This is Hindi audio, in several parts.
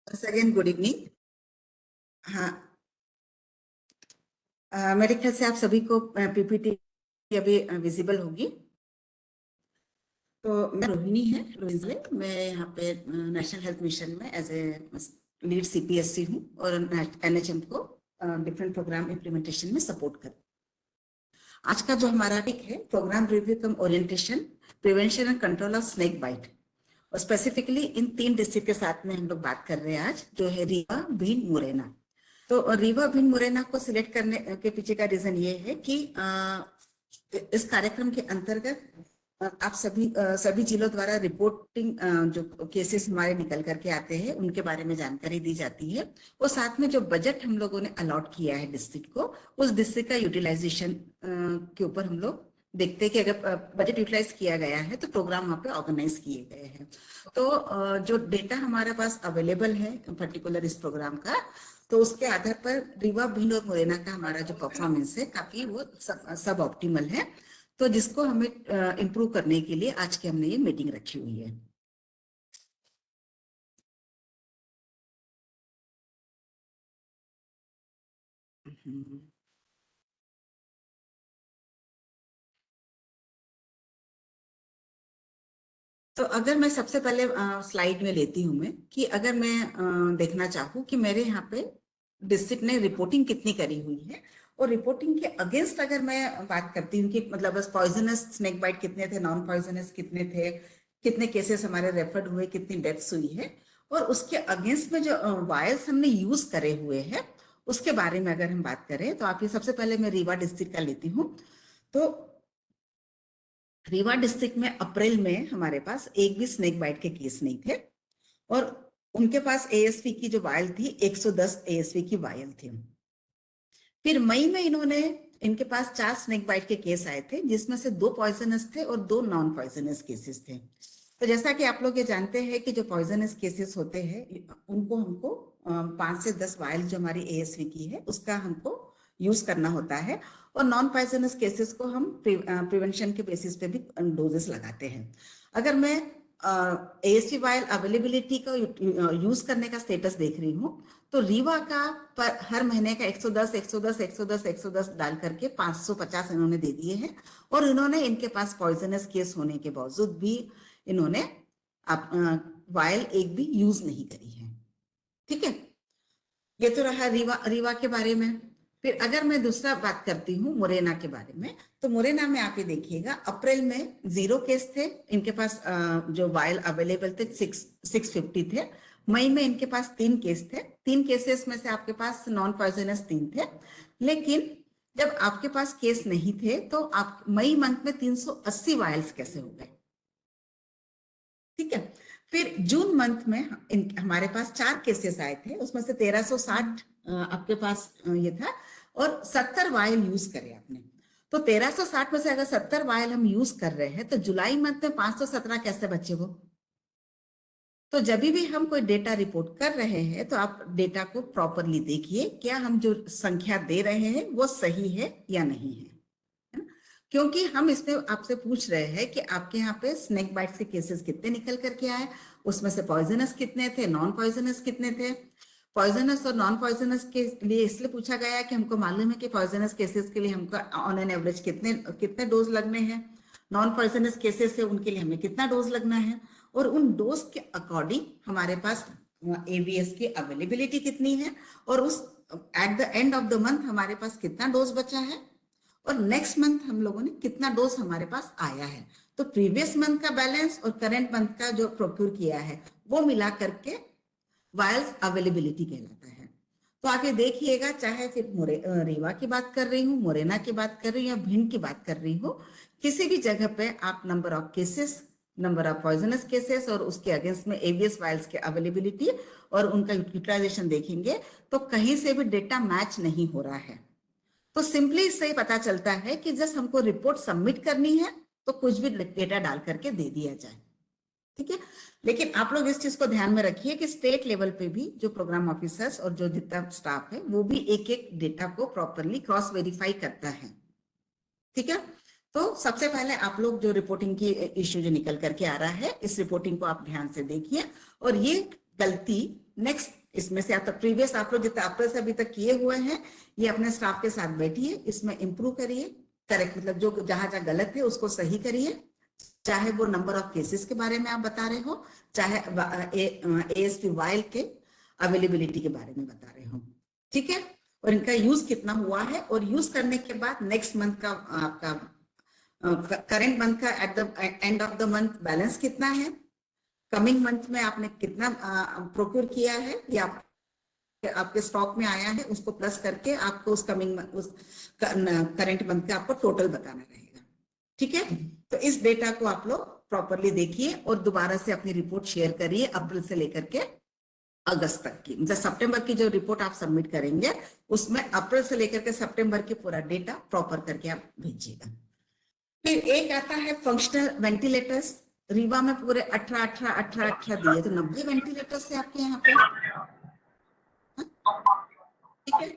Again good evening. हाँ, मेरे ख्याल से आप सभी को पीपीटी अभी विजिबल होगी। तो मैं रोहिणी है, रोहिणी। मैं यहाँ पे नेशनल हेल्थ मिशन में एज ए लीड सीपीएससी हूँ और एनएचएम को डिफरेंट प्रोग्राम इम्प्लीमेंटेशन में सपोर्ट कर। आज का जो हमारा टॉपिक है program review cum orientation, prevention and control of snake bite, और स्पेसिफिकली इन 3 डिस्ट्रिक्ट के साथ में हम लोग बात कर रहे हैं आज, जो है रीवा, भिंड, मुरैना। तो रीवा, भिंड, मुरैना को सिलेक्ट करने के पीछे का रीजन ये है कि इस कार्यक्रम के अंतर्गत आप सभी जिलों द्वारा रिपोर्टिंग जो केसेस हमारे निकल करके आते हैं उनके बारे में जानकारी दी जाती है, और साथ में जो बजट हम लोगों ने अलॉट किया है डिस्ट्रिक्ट को, उस डिस्ट्रिक्ट का यूटिलाइजेशन के ऊपर हम लोग देखते हैं कि अगर बजट यूटिलाइज किया गया है तो प्रोग्राम वहाँ पे ऑर्गेनाइज किए गए हैं। तो जो डेटा हमारे पास अवेलेबल है पर्टिकुलर इस प्रोग्राम का, तो उसके आधार पर रीवा, भिंड और मुरैना का हमारा जो परफॉर्मेंस है काफी वो सब ऑप्टिमल है। तो जिसको हमें इम्प्रूव करने के लिए आज की हमने ये मीटिंग रखी हुई है। तो अगर मैं सबसे पहले स्लाइड में लेती हूँ मैं कि अगर मैं देखना चाहूँ कि मेरे यहाँ पे डिस्ट्रिक्ट ने रिपोर्टिंग कितनी करी हुई है, और रिपोर्टिंग के अगेंस्ट अगर मैं बात करती हूँ कि मतलब बस पॉइजनस स्नेक बाइट कितने थे, नॉन पॉइजनस कितने थे, कितने केसेस हमारे रेफर्ड हुए, कितनी डेथ्स हुई है, और उसके अगेंस्ट में जो वायल्स हमने यूज करे हुए हैं उसके बारे में अगर हम बात करें, तो आप ये सबसे पहले मैं रीवा डिस्ट्रिक्ट का लेती हूँ। तो रीवा डिस्ट्रिक्ट में अप्रैल में हमारे पास एक भी स्नेक बाइट के केस नहीं थे, और उनके पास एएसपी की जो वायल थी 110 एएसपी की वायल थी। फिर मई में इनके पास 4 स्नेक बाइट के केस आए थे, जिसमें से 2 पॉइजनस थे और 2 नॉन पॉइजनस केसेस थे। तो जैसा कि आप लोग ये जानते हैं कि जो पॉइजनस केसेस होते हैं उनको हमको 5 से 10 वायल जो हमारी एएसवी की है उसका हमको यूज करना होता है, और नॉन पॉइजनस केसेस को हम प्रिवेंशन के बेसिस पे भी डोजेस लगाते हैं। अगर मैं एएसवी वायल अवेलेबिलिटी का यूज करने का स्टेटस देख रही हूँ, तो रीवा का पर हर महीने का 110 110 110 110 डाल करके 550 इन्होंने दे दिए हैं, और इन्होंने इनके पास पॉइजनस केस होने के बावजूद भी इन्होंने वायल एक भी यूज नहीं करी है। ठीक है, ये तो रहा रीवा रीवा के बारे में। फिर अगर मैं दूसरा बात करती हूँ मुरैना के बारे में, तो मुरैना में आप ये देखिएगा अप्रैल में 0 केस थे इनके पास, जो वायल अवेलेबल थे 650 थे। मई में इनके पास 3 केस थे, 3 केसेस में से आपके पास नॉन पॉइजनस 3 थे। लेकिन जब आपके पास केस नहीं थे तो आप मई मंथ में 380 वायल्स कैसे हो गए? ठीक है। फिर जून मंथ में हमारे पास 4 केसेस आए थे, उसमें से 1360 आपके पास ये था, और 70 वायल यूज करे आपने। तो 1360 में से अगर 70 वायल हम यूज कर रहे हैं तो जुलाई मंथ में 517 कैसे बचे वो? तो जब भी हम कोई डेटा रिपोर्ट कर रहे हैं तो आप डेटा को प्रॉपरली देखिए, क्या हम जो संख्या दे रहे हैं वो सही है या नहीं है, है ना? क्योंकि हम इसमें आपसे पूछ रहे हैं कि आपके यहाँ पे स्नेक बाइट्स के केसेस कितने निकल करके आए, उसमें से पॉइजनस कितने थे, नॉन पॉइजनस कितने थे। पॉइजनस और नॉन पॉइजनस के लिए इसलिए पूछा गया है कि हमको मालूम है कि पॉइजनस केसेस के लिए हमको ऑन एन एवरेज कितने कितने डोज लगने हैं, नॉन पॉइजनस केसेस है उनके लिए हमें कितना डोज लगना है, और उन डोज के अकॉर्डिंग हमारे पास एवीएस की अवेलेबिलिटी कितनी है, और उस at the end of the month हमारे पास कितना डोज बचा है, और नेक्स्ट मंथ हम लोगों ने कितना डोज हमारे पास आया है। तो प्रीवियस मंथ का बैलेंस और करंट मंथ का जो प्रोक्यूर किया है वो मिला करके वायल्स अवेलेबिलिटी कहलाता है। तो आगे देखिएगा, चाहे फिर रीवा की बात कर रही हूँ, मुरैना की बात कर रही हूँ, या भिंड की बात कर रही हूँ, किसी भी जगह पे आप number of cases, number of poisonous cases और उसके अगेंस्ट में एवीएस वायल्स के अवेलेबिलिटी और उनका यूटिलाइजेशन देखेंगे तो कहीं से भी डेटा मैच नहीं हो रहा है। तो सिंपली इससे पता चलता है कि जस्ट हमको रिपोर्ट सबमिट करनी है तो कुछ भी डेटा डाल करके दे दिया जाए। ठीक है, लेकिन आप लोग इस चीज को ध्यान में रखिए कि स्टेट लेवल पे भी जो प्रोग्राम ऑफिसर्स और जो जितना स्टाफ है वो भी एक एक डेटा को प्रॉपरली क्रॉस वेरीफाई करता है। ठीक है, तो सबसे पहले आप लोग जो रिपोर्टिंग की इश्यू जो निकल करके आ रहा है, इस रिपोर्टिंग को आप ध्यान से देखिए, और ये गलती नेक्स्ट इसमें से आप प्रीवियस आप लोग जितना अप्रैल से अभी तक किए हुए हैं, ये अपने स्टाफ के साथ बैठिए, इसमें इंप्रूव करिए, करेक्ट मतलब जो जहां जहां गलत है उसको सही करिए, चाहे वो नंबर ऑफ केसेस के बारे में आप बता रहे हो, चाहे एएसपी वाइल के अवेलेबिलिटी के बारे में बता रहे हो, ठीक है, और इनका यूज कितना हुआ है, और यूज करने के बाद नेक्स्ट मंथ का आपका करंट मंथ का at the end of the month balance कितना है, कमिंग मंथ में आपने कितना प्रोक्योर किया है या आपके स्टॉक में आया है, उसको प्लस करके आपको उस कमिंग उस करंट मंथ का आपको टोटल बताना रहेगा, ठीक है। तो इस डेटा को आप लोग प्रॉपरली देखिए और दोबारा से अपनी रिपोर्ट शेयर करिए अप्रैल से लेकर के अगस्त तक की, मतलब सितंबर की जो रिपोर्ट आप सबमिट करेंगे उसमें अप्रैल से लेकर के सितंबर की पूरा डेटा प्रॉपर करके आप भेजिएगा। फिर एक आता है फंक्शनल वेंटिलेटर्स, रीवा में पूरे 18 दिए, तो 90 वेंटिलेटर्स है आपके यहाँ पे, ठीक है।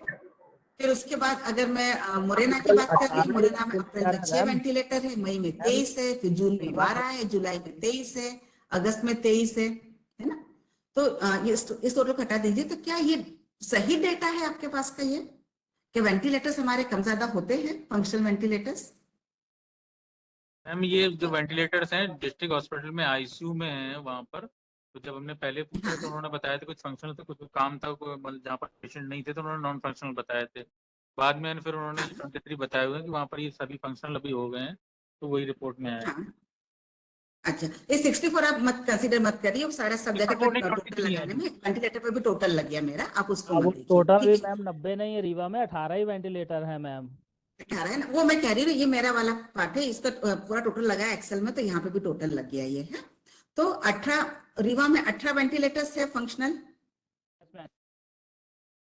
फिर उसके बाद अगर मैं मुरैना की बात कर रही हूँ, मुरैना में अप्रैल में 6 वेंटिलेटर है, मई में 23 है, फिर जून में 12 है, जुलाई में 23 है, अगस्त में 23 है ना। तो ये इस टोटल को हटा दीजिए। तो क्या ये सही डेटा है आपके पास का, ये कि वेंटिलेटर्स हमारे कम ज्यादा होते हैं, फंक्शनल वेंटिलेटर्स? मैम ये जो वेंटिलेटर्स हैं डिस्ट्रिक्ट हॉस्पिटल में आईसीयू में हैं वहाँ पर, तो जब हमने पहले पूछा तो उन्होंने बताया था कुछ फंक्शनल थे, कुछ काम था, मतलब जहाँ पर पेशेंट नहीं थे तो उन्होंने नॉन फंक्शनल बताए थे। बाद में फिर उन्होंने 23 बताए हुए हैं कि वहाँ पर ये सभी फंक्शनल अभी हो गए हैं, तो वही रिपोर्ट में आया है। हाँ, अच्छा, ये 64 आप मत कंसीडर मत करिए, वो सारा सब जगह पे टोटल 23 है। लगाने में वेंटिलेटर पे भी टोटल लग गया मेरा, आप उसको हाँ, मत वो देखिए, टोटल भी ठीक है। मैम 90 नहीं है, रीवा में 18 ही वेंटिलेटर है मैम। 18 है ना, वो मैं कह रही हूँ, ये मेरा वाला पार्ट है, इसका पूरा टोटल लगा है एक्सेल में, तो यहाँ पे भी टोटल लग गया ये है। तो 18 रीवा में 18 वेंटिलेटर्स है फंक्शनल,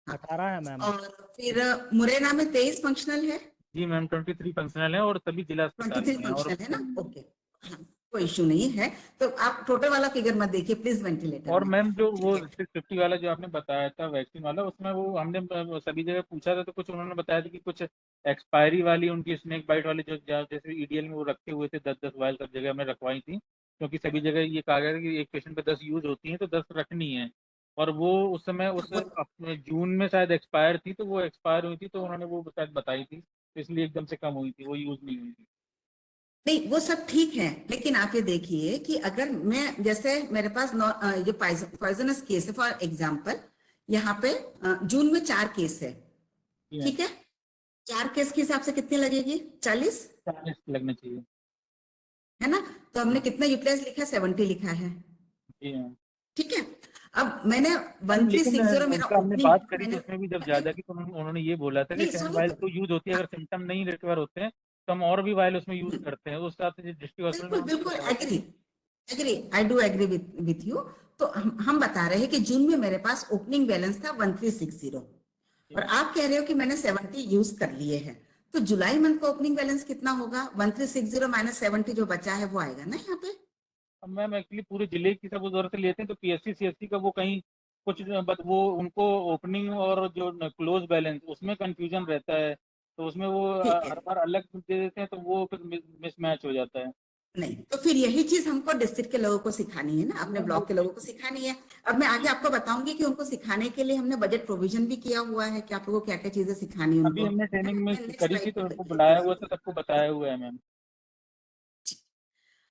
18 है मैम। और फिर मुरैना में 23 फंक्शनल है, जी मैम 23 फंक्शनल है और सभी जिला अस्पताल 23 में है। और फंक्शनल है ना, ओके, हाँ, कोई इश्यू नहीं है। तो आप टोटल वाला फिगर मत देखिए प्लीज वेंटिलेटर और में, मैम जो वो ठीक है। 650 वाला जो आपने बताया था वैक्सीन वाला, उसमें वो हमने सभी जगह पूछा था, तो कुछ उन्होंने बताया था कि कुछ एक्सपायरी वाली उनकी स्नेक बाइट वाली जो जैसे ईडीएल में वो रखे हुए थे 10-10 वायल सब जगह हमने रखवाई थी, क्योंकि सभी जगह ये कहा गया था कि एक पेशेंट पे 10 यूज होती हैं तो 10 रखनी है। और वो उस समय उस अपने जून में शायद एक्सपायर थी, तो वो एक्सपायर हुई थी तो उन्होंने वो शायद बताई थी, तो इसलिए एकदम से कम हुई थी, वो यूज नहीं हुई थी। नहीं वो सब ठीक है, लेकिन आप ये देखिए कि अगर मैं जैसे मेरे पास ये पॉइजनस केस है फॉर एग्जांपल, यहाँ पे जून में 4 केस है, जी मैम, ठीक है, 4 केस के हिसाब से कितनी लगेगी, 40 40 लगना चाहिए। है ना। तो हमने कितना यूटिलाइज लिखा है, 70 लिखा है, जी मैम। ठीक है। अब मैंने मैम लेकिन 1360 मेरा उनका हमने ओपनिंग बात करी थी मैंने, उसमें भी जब अरे ज्यादा की, तो उन्होंने ये बोला था कि नहीं 10 सुनिए वायल तो, तो यूज होती है, हाँ, अगर सिम्टम नहीं रिकवर होते हैं तो हम और भी वायल उसमें यूज करते हैं, उस हिसाब से डिस्ट्रिक्ट हॉस्पिटल में बिल्कुल उन्होंने बिल्कुल बताया था। Agree, agree, I do agree with you. तो हम बता रहे हैं कि जून में मेरे पास ओपनिंग बैलेंस था 1360, और आप कह रहे हो कि मैंने 70 यूज कर लिए हैं, तो जुलाई मंथ का ओपनिंग बैलेंस कितना होगा, 1360 माइनस 70 जो बचा है वो आएगा ना यहाँ पे। अब मैम एक्चुअली पूरे जिले की सब उधर से लेते हैं, तो पीएससी सीएससी का वो कहीं कुछ बट वो उनको ओपनिंग और जो क्लोज बैलेंस उसमें कंफ्यूजन रहता है, तो उसमें वो ठीक है, हर बार अलग दे देते हैं, तो वो फिर मिसमैच हो जाता है। नहीं तो फिर यही चीज हमको डिस्ट्रिक्ट के लोगों को सिखानी है ना, अपने मैम वो ब्लॉक के लोगों को सिखानी है। अब मैं आगे आपको बताऊंगी कि उनको सिखाने के लिए हमने बजट प्रोविजन भी किया हुआ है कि आप लोगों को क्या क्या चीजें सिखानी है अभी उनको, हमने है ना। ट्रेनिंग में मैं नेक्स्ट करी थी स्लाइड तो पे उनको लेती बुलाया हुआ हूँ। था, सबको बताया हुआ है मैम।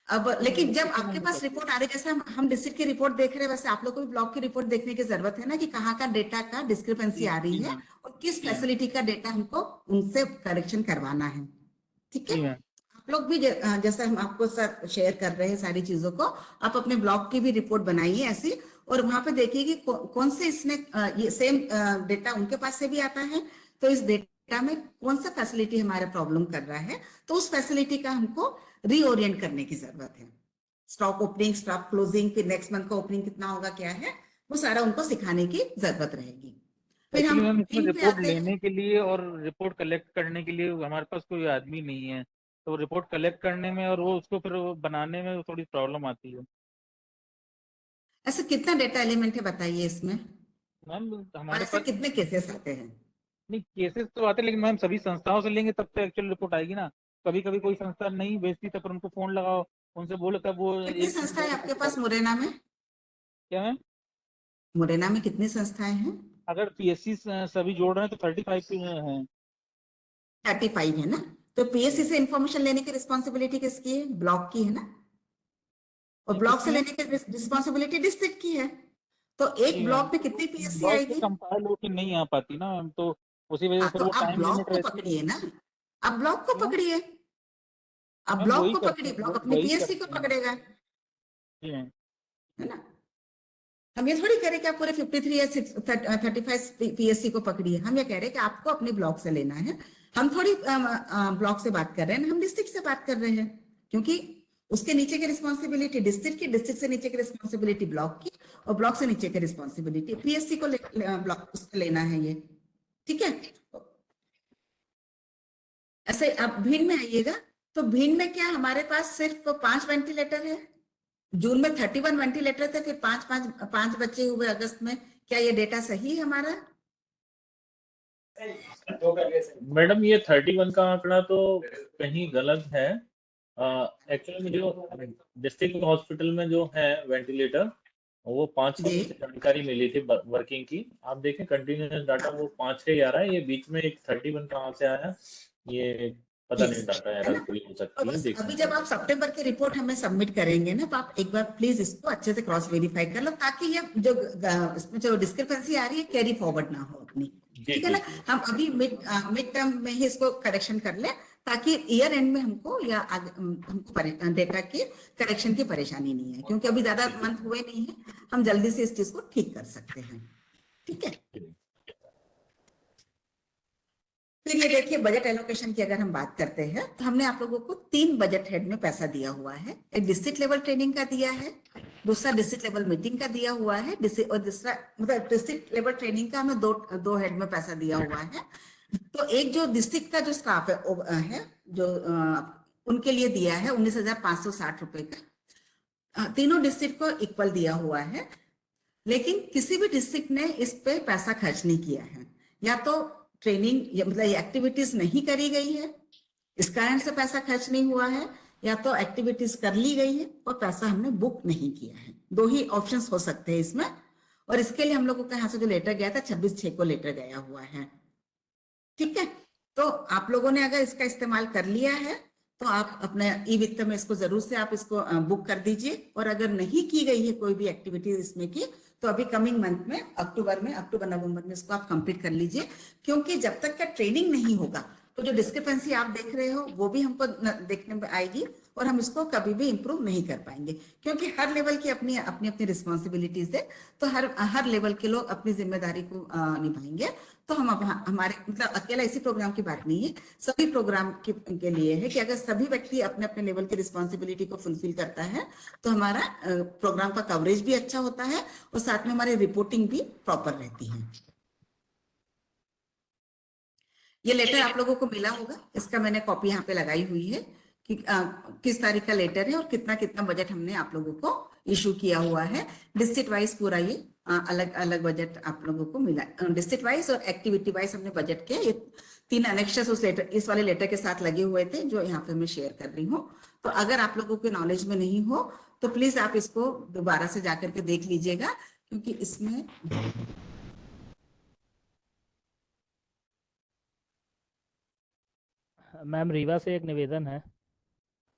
अब लेकिन जब इसी आपके नंबर पास पर। रिपोर्ट आ रही है, जैसे हम डिस्ट्रिक्ट की रिपोर्ट देख रहे हैं, वैसे आप लोग को भी ब्लॉक की रिपोर्ट देखने की जरूरत है ना, कि कहाँ का डेटा का डिस्क्रिपेंसी जी आ रही जी है मैम। और किस जी मैम। फैसिलिटी का डेटा हमको उनसे करेक्शन करवाना है, ठीक है। जी मैम। आप लोग भी जैसे हम आपको साथ शेयर कर रहे हैं सारी चीजों को, आप अपने ब्लॉग की भी रिपोर्ट बनाइए ऐसी, और वहां पे देखिए कि कौन से इसमें ये सेम डेटा उनके पास से भी आता है, तो इस डेटा में कौन सा फैसिलिटी हमारा प्रॉब्लम कर रहा है, तो उस फैसिलिटी का हमको रीओरिएंट करने की जरूरत है। स्टॉक ओपनिंग, स्टॉक क्लोजिंग, फिर नेक्स्ट मंथ का ओपनिंग कितना होगा, क्या है, वो सारा उनको सिखाने की जरूरत रहेगी। फिर एक्चुअली हम मैम इसमें इन पे रिपोर्ट आते हैं। लेने के लिए और रिपोर्ट कलेक्ट करने के लिए हमारे पास कोई आदमी नहीं है, तो रिपोर्ट कलेक्ट करने में और वो उसको फिर वो बनाने में थोड़ी प्रॉब्लम आती है। ऐसा कितना डेटा एलिमेंट है बताइए इसमें, मैम और हमारे ऐसे पास कितने केसेस आते हैं? नहीं केसेस तो आते हैं, लेकिन मैम सभी संस्थाओं से लेंगे तब तो एक्चुअल रिपोर्ट आएगी ना। कभी कभी कोई संस्था नहीं भेजती, तब पर उनको फोन लगाओ, उनसे बोलो, तब वो कितनी एक दिन संस्था दो है दिन आपके रिपोर्ट पास आती है। मुरैना में? क्या मैम? मुरैना में कितनी संस्थाएं हैं? अगर पीएससी सभी जोड़ रहे हैं तो 35 है। 35 है ना? तो पीएससी से इंफॉर्मेशन लेने की रिस्पॉन्सिबिलिटी किसकी है? ब्लॉक की है ना? और ब्लॉक से किसकी है? लेने की रिस्पॉन्सिबिलिटी डिस्ट्रिक्ट की है। तो एक जी मैम, ब्लॉक में कितनी पीएससी ब्लॉक से आएगी? कंपाइल होकर नहीं आ पाती ना मैम, तो उसी वजह हाँ, से फिर तो वो आप टाइम ब्लॉक लिमिट को रहती है। पकड़िए ना। आप ब्लॉक को क्यों पकड़िए। आप मैम? ब्लॉक वही को करते पकड़िए, हैं, ब्लॉक अपनी वही पीएससी को करते हैं। पकड़ेगा, जी मैम। है ना? हम ये थोड़ी कह रहे कि आप पूरे 53 या 35 पीएससी को पकड़िए। हम ये कह रहे हैं कि आपको अपने ब्लॉक से लेना है। हम थोड़ी ब्लॉक से बात कर रहे हैं, हम डिस्ट्रिक्ट से बात कर रहे हैं, क्योंकि उसके नीचे की रिस्पॉन्सिबिलिटी डिस्ट्रिक्ट की, डिस्ट्रिक्ट से नीचे की रिस्पॉन्सिबिलिटी ब्लॉक की, और ब्लॉक से नीचे की रिस्पॉन्सिबिलिटी पीएससी को ब्लॉक उसको लेना है ये। ठीक है? ऐसे आप भीड़ में आइएगा, तो भीड़ में क्या हमारे पास सिर्फ 5 वेंटिलेटर है? जून में 31 वेंटिलेटर थे, फिर पांच बच्चे हुए अगस्त में। क्या ये डेटा सही है हमारा? मैडम ये 31 का आंकड़ा तो कहीं गलत है। एक्चुअली जो डिस्ट्रिक्ट हॉस्पिटल में जो है वेंटिलेटर, वो 5 की जी। मुझे जानकारी मिली थी वर्किंग की। आप देखें कंटिन्यूस डाटा वो 5 का ही आ रहा है। ये बीच में एक 31 कहाँ से आया, ये पता नहीं, डाटा है एरर ना? कोई हो और सकती है, बस देखना अभी जब आप पड़ेगा। सितंबर की रिपोर्ट हमें सबमिट करेंगे ना, तो आप एक बार प्लीज इसको अच्छे से क्रॉस वेरीफाई कर लो, ताकि ये जो इसमें जो डिस्क्रिपेंसी आ रही है कैरी फॉरवर्ड ना हो अपनी। जी ठीक है जी ना? जी। हम अभी मिड टर्म में ही इसको करेक्शन कर लें, ताकि ईयर एंड में हमको या हमको डेटा की करेक्शन की परेशानी नहीं है, क्योंकि अभी ज्यादा मंथ हुए नहीं है। हम जल्दी से इस चीज को ठीक कर सकते हैं। ठीक है? फिर ये देखिए, बजट एलोकेशन की अगर हम बात करते हैं, तो हमने आप लोगों को 3 बजट हेड में पैसा दिया हुआ है। एक डिस्ट्रिक्ट लेवल ट्रेनिंग का दिया है, दूसरा डिस्ट्रिक्ट लेवल मीटिंग का दिया हुआ है, और दूसरा मतलब डिस्ट्रिक्ट लेवल ट्रेनिंग का हमें दो हेड में पैसा दिया हुआ है। तो एक जो डिस्ट्रिक्ट का जो स्टाफ है जो उनके लिए दिया है 19,560 रुपए का। तीनों डिस्ट्रिक्ट को इक्वल दिया हुआ है, लेकिन किसी भी डिस्ट्रिक्ट ने इस पे पैसा खर्च नहीं किया है। या तो ट्रेनिंग मतलब ये एक्टिविटीज नहीं करी गई है, इस कारण से पैसा खर्च नहीं हुआ है, या तो एक्टिविटीज कर ली गई है और पैसा हमने बुक नहीं किया है। दो ही ऑप्शंस हो सकते हैं इसमें। और इसके लिए हम लोगों के यहाँ से जो लेटर गया था 26/6 को लेटर गया हुआ है। ठीक है? तो आप लोगों ने अगर इसका इस्तेमाल कर लिया है, तो आप अपने ई वित्त में इसको जरूर से आप इसको बुक कर दीजिए। और अगर नहीं की गई है कोई भी एक्टिविटी इसमें की, तो अभी कमिंग मंथ में अक्टूबर नवंबर में इसको आप कंप्लीट कर लीजिए। क्योंकि जब तक का ट्रेनिंग नहीं होगा, तो जो डिस्क्रिपेंसी आप देख रहे हो वो भी हमको देखने में आएगी, और हम इसको कभी भी इंप्रूव नहीं कर पाएंगे। क्योंकि हर लेवल की अपनी अपनी अपनी रिस्पॉन्सिबिलिटीज है, तो हर लेवल के लोग अपनी जिम्मेदारी को निभाएंगे। तो हम हमारे मतलब अकेला इसी प्रोग्राम की बात नहीं है, सभी प्रोग्राम के लिए है कि अगर सभी व्यक्ति अपने अपने लेवल की रिस्पॉन्सिबिलिटी को फुलफिल करता है, तो हमारा प्रोग्राम का कवरेज भी अच्छा होता है, और साथ में हमारी रिपोर्टिंग भी प्रॉपर रहती है। ये लेटर आप लोगों को मिला होगा, इसका मैंने कॉपी यहाँ पे लगाई हुई है कि किस तारीख का लेटर है और कितना कितना बजट हमने आप लोगों को इशू किया हुआ है। डिस्ट्रिक्ट वाइज पूरा ये अलग अलग बजट आप लोगों को मिला, डिस्ट्रिक्ट वाइज और एक्टिविटी वाइज हमने बजट के ये 3 एनेक्शंस उस लेटर, इस वाले लेटर के साथ लगे हुए थे, जो यहाँ पे मैं शेयर कर रही हूँ। तो अगर आप लोगों के नॉलेज में नहीं हो, तो प्लीज आप इसको दोबारा से जाकर के देख लीजिएगा, क्योंकि इसमें मैम रीवा से एक निवेदन है।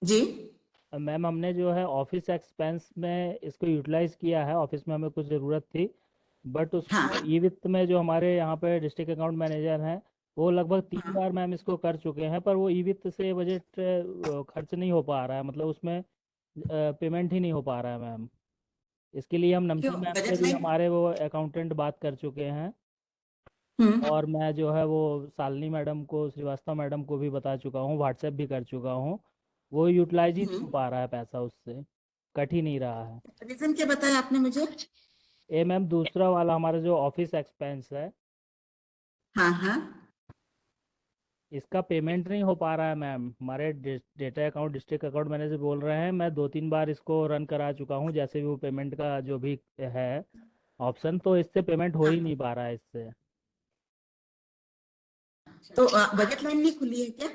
जी। मैम हमने जो है ऑफिस एक्सपेंस में इसको यूटिलाइज किया है, ऑफिस में हमें कुछ ज़रूरत थी, बट उसमें हाँ ई वित्त में जो हमारे यहाँ पे डिस्ट्रिक्ट अकाउंट मैनेजर हैं, वो लगभग 3 हाँ। बार मैम इसको कर चुके हैं, पर वो ई वित्त से बजट खर्च नहीं हो पा रहा है, मतलब उसमें पेमेंट ही नहीं हो पा रहा है मैम। इसके लिए हम क्यों? नमसी मैम से बजट भी लाइन। हमारे वो अकाउंटेंट बात कर चुके हैं, और मैं जो है वो शालिनी मैडम को, श्रीवास्तव मैडम को भी बता चुका हूँ, व्हाट्सएप भी कर चुका हूँ। वो यूटिलाइज ही नहीं हो पा रहा है पैसा, उससे कट ही नहीं रहा है। रीजन क्या बताया आपने मुझे? ये मैम दूसरा वाला हमारा जो ऑफिस एक्सपेंस है, हाँ हाँ। इसका पेमेंट नहीं हो पा रहा है मैम। हमारे data account district account manager बोल रहे हैं, मैं 2-3 बार इसको रन करा चुका हूँ, जैसे भी वो पेमेंट का जो भी है ऑप्शन, तो इससे पेमेंट हो ही नहीं पा रहा है इससे। तो बजट लाइन नहीं खुली है क्या?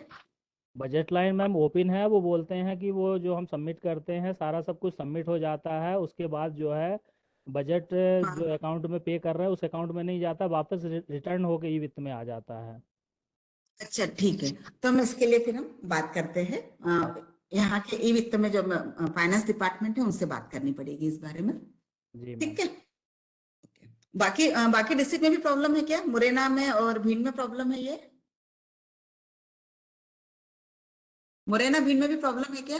बजट लाइन मैम ओपन है, वो बोलते हैं कि वो जो हम सबमिट करते हैं सारा सब कुछ सबमिट हो जाता है, उसके बाद जो है बजट हाँ। जो अकाउंट में पे कर रहा है उस अकाउंट में नहीं जाता, वापस रिटर्न होके ई वित्त में आ जाता है। अच्छा ठीक है, तो हम इसके लिए फिर हम बात करते हैं। यहाँ के ई वित्त में जो फाइनेंस डिपार्टमेंट है उनसे बात करनी पड़ेगी इस बारे में। जी मैम। ठीक है। बाकी डिस्ट्रिक्ट में भी प्रॉब्लम है क्या? मुरैना में और भीड़ में प्रॉब्लम है ये? मुरैना भीड़ में भी प्रॉब्लम है क्या?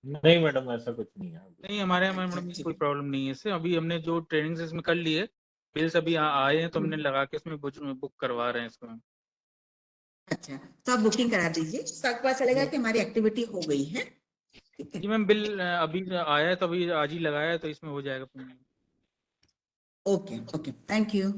नहीं मैडम, ऐसा कुछ नहीं है। नहीं, हमारे यहाँ अच्छा मैडम ठीक कोई है। प्रॉब्लम नहीं है इससे। अभी हमने जो ट्रेनिंग इसमें कर ली है, बिल्स अभी आए हैं तो हमने लगा के इसमें बुक करवा रहे हैं इसको। अच्छा, तो आप बुकिंग करा दीजिए, तो आपको पता चलेगा कि हमारी एक्टिविटी हो गई है। ठीक है। जी मैम, बिल अभी आया है तो अभी आज ही लगाया है तो इसमें हो जाएगा payment. Okay okay, thank you.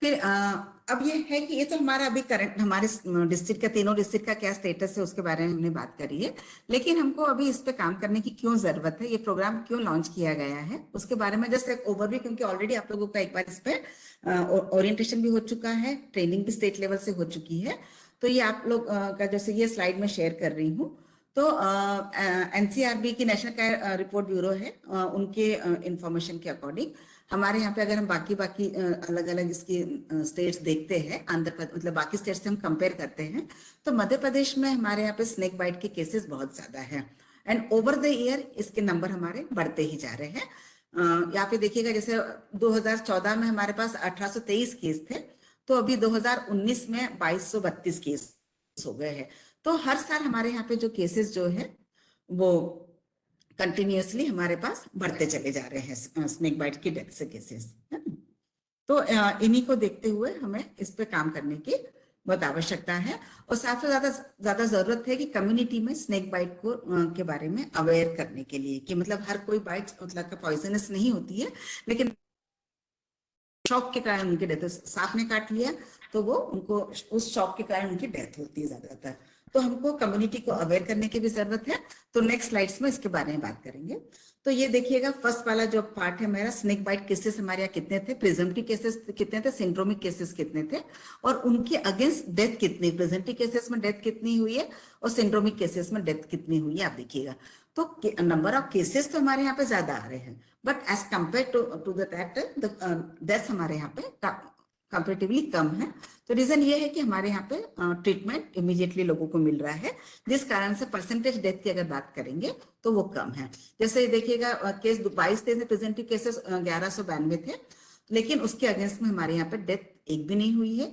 फिर अब ये है कि ये तो हमारा अभी करंट हमारे डिस्ट्रिक्ट का, तीनों डिस्ट्रिक्ट का क्या स्टेटस है उसके बारे में हमने बात करी है। लेकिन हमको अभी इस पे काम करने की क्यों जरूरत है, ये प्रोग्राम क्यों लॉन्च किया गया है, उसके बारे में जस्ट एक ओवरव्यू, क्योंकि ऑलरेडी आप लोगों का एक बार इस पे ओरिएंटेशन भी हो चुका है, ट्रेनिंग भी स्टेट लेवल से हो चुकी है। तो ये आप लोग का जैसे ये स्लाइड में शेयर कर रही हूँ। तो एनसीआरबी की नेशनल रिपोर्ट ब्यूरो है, उनके इंफॉर्मेशन के अकॉर्डिंग हमारे यहाँ पे अगर हम बाकी अलग अलग इसकी स्टेट्स देखते हैं, आंध्र प्रदेश मतलब बाकी स्टेट से हम कंपेयर करते हैं, तो मध्य प्रदेश में हमारे यहाँ पे स्नेक बाइट के केसेस बहुत ज्यादा है। एंड ओवर द ईयर इसके नंबर हमारे बढ़ते ही जा रहे हैं। यहाँ पे देखिएगा, जैसे 2014 में हमारे पास 1823 केस थे, तो अभी 2019 में 2232 केस हो गए हैं। तो हर साल हमारे यहाँ पे जो केसेस जो है वो कंटिन्यूअसली हमारे पास बढ़ते चले जा रहे हैं, स्नेक बाइट की डेथ से केसेस, है ना? तो इन्हीं को देखते हुए हमें इस पे काम करने की बहुत आवश्यकता है। और सबसे ज्यादा जरूरत है कि कम्युनिटी में स्नेक बाइट को के बारे में अवेयर करने के लिए, कि मतलब हर कोई बाइट मतलब पॉइजनस नहीं होती है, लेकिन शॉक के कारण उनकी डेथ, सांप ने काट लिया तो वो उनको उस शॉक के कारण उनकी डेथ होती है ज्यादातर। तो हमको कम्युनिटी को अवेयर करने की भी जरूरत है। तो नेक्स्ट स्लाइड्स में इसके बारे में बात करेंगे। तो ये देखिएगा, फर्स्ट वाला जो पार्ट है मेरा, स्नेक बाइट केसेस हमारे यहाँ कितने थे, प्रिजम्पटिव केसेस कितने थे, सिंड्रोमिक केसेस कितने थे, और उनके अगेंस्ट डेथ कितनी, प्रिजम्पटिव केसेस में डेथ कितनी हुई है और सिंड्रोमिक केसेस में डेथ कितनी हुई है, आप देखिएगा। तो नंबर ऑफ केसेस तो हमारे यहाँ पे ज्यादा आ रहे हैं, but as compare to that deaths हमारे यहाँ पे कंपेरेटिवली कम है। तो रीजन ये है कि हमारे यहाँ पे ट्रीटमेंट इमीडिएटली लोगों को मिल रहा है, जिस कारण से परसेंटेज डेथ की अगर बात करेंगे तो वो कम है। जैसे देखिएगा, केस 22-23 में प्रेजेंटिव केसेस 1192 थे, लेकिन उसके अगेंस्ट में हमारे यहाँ पे डेथ एक भी नहीं हुई है,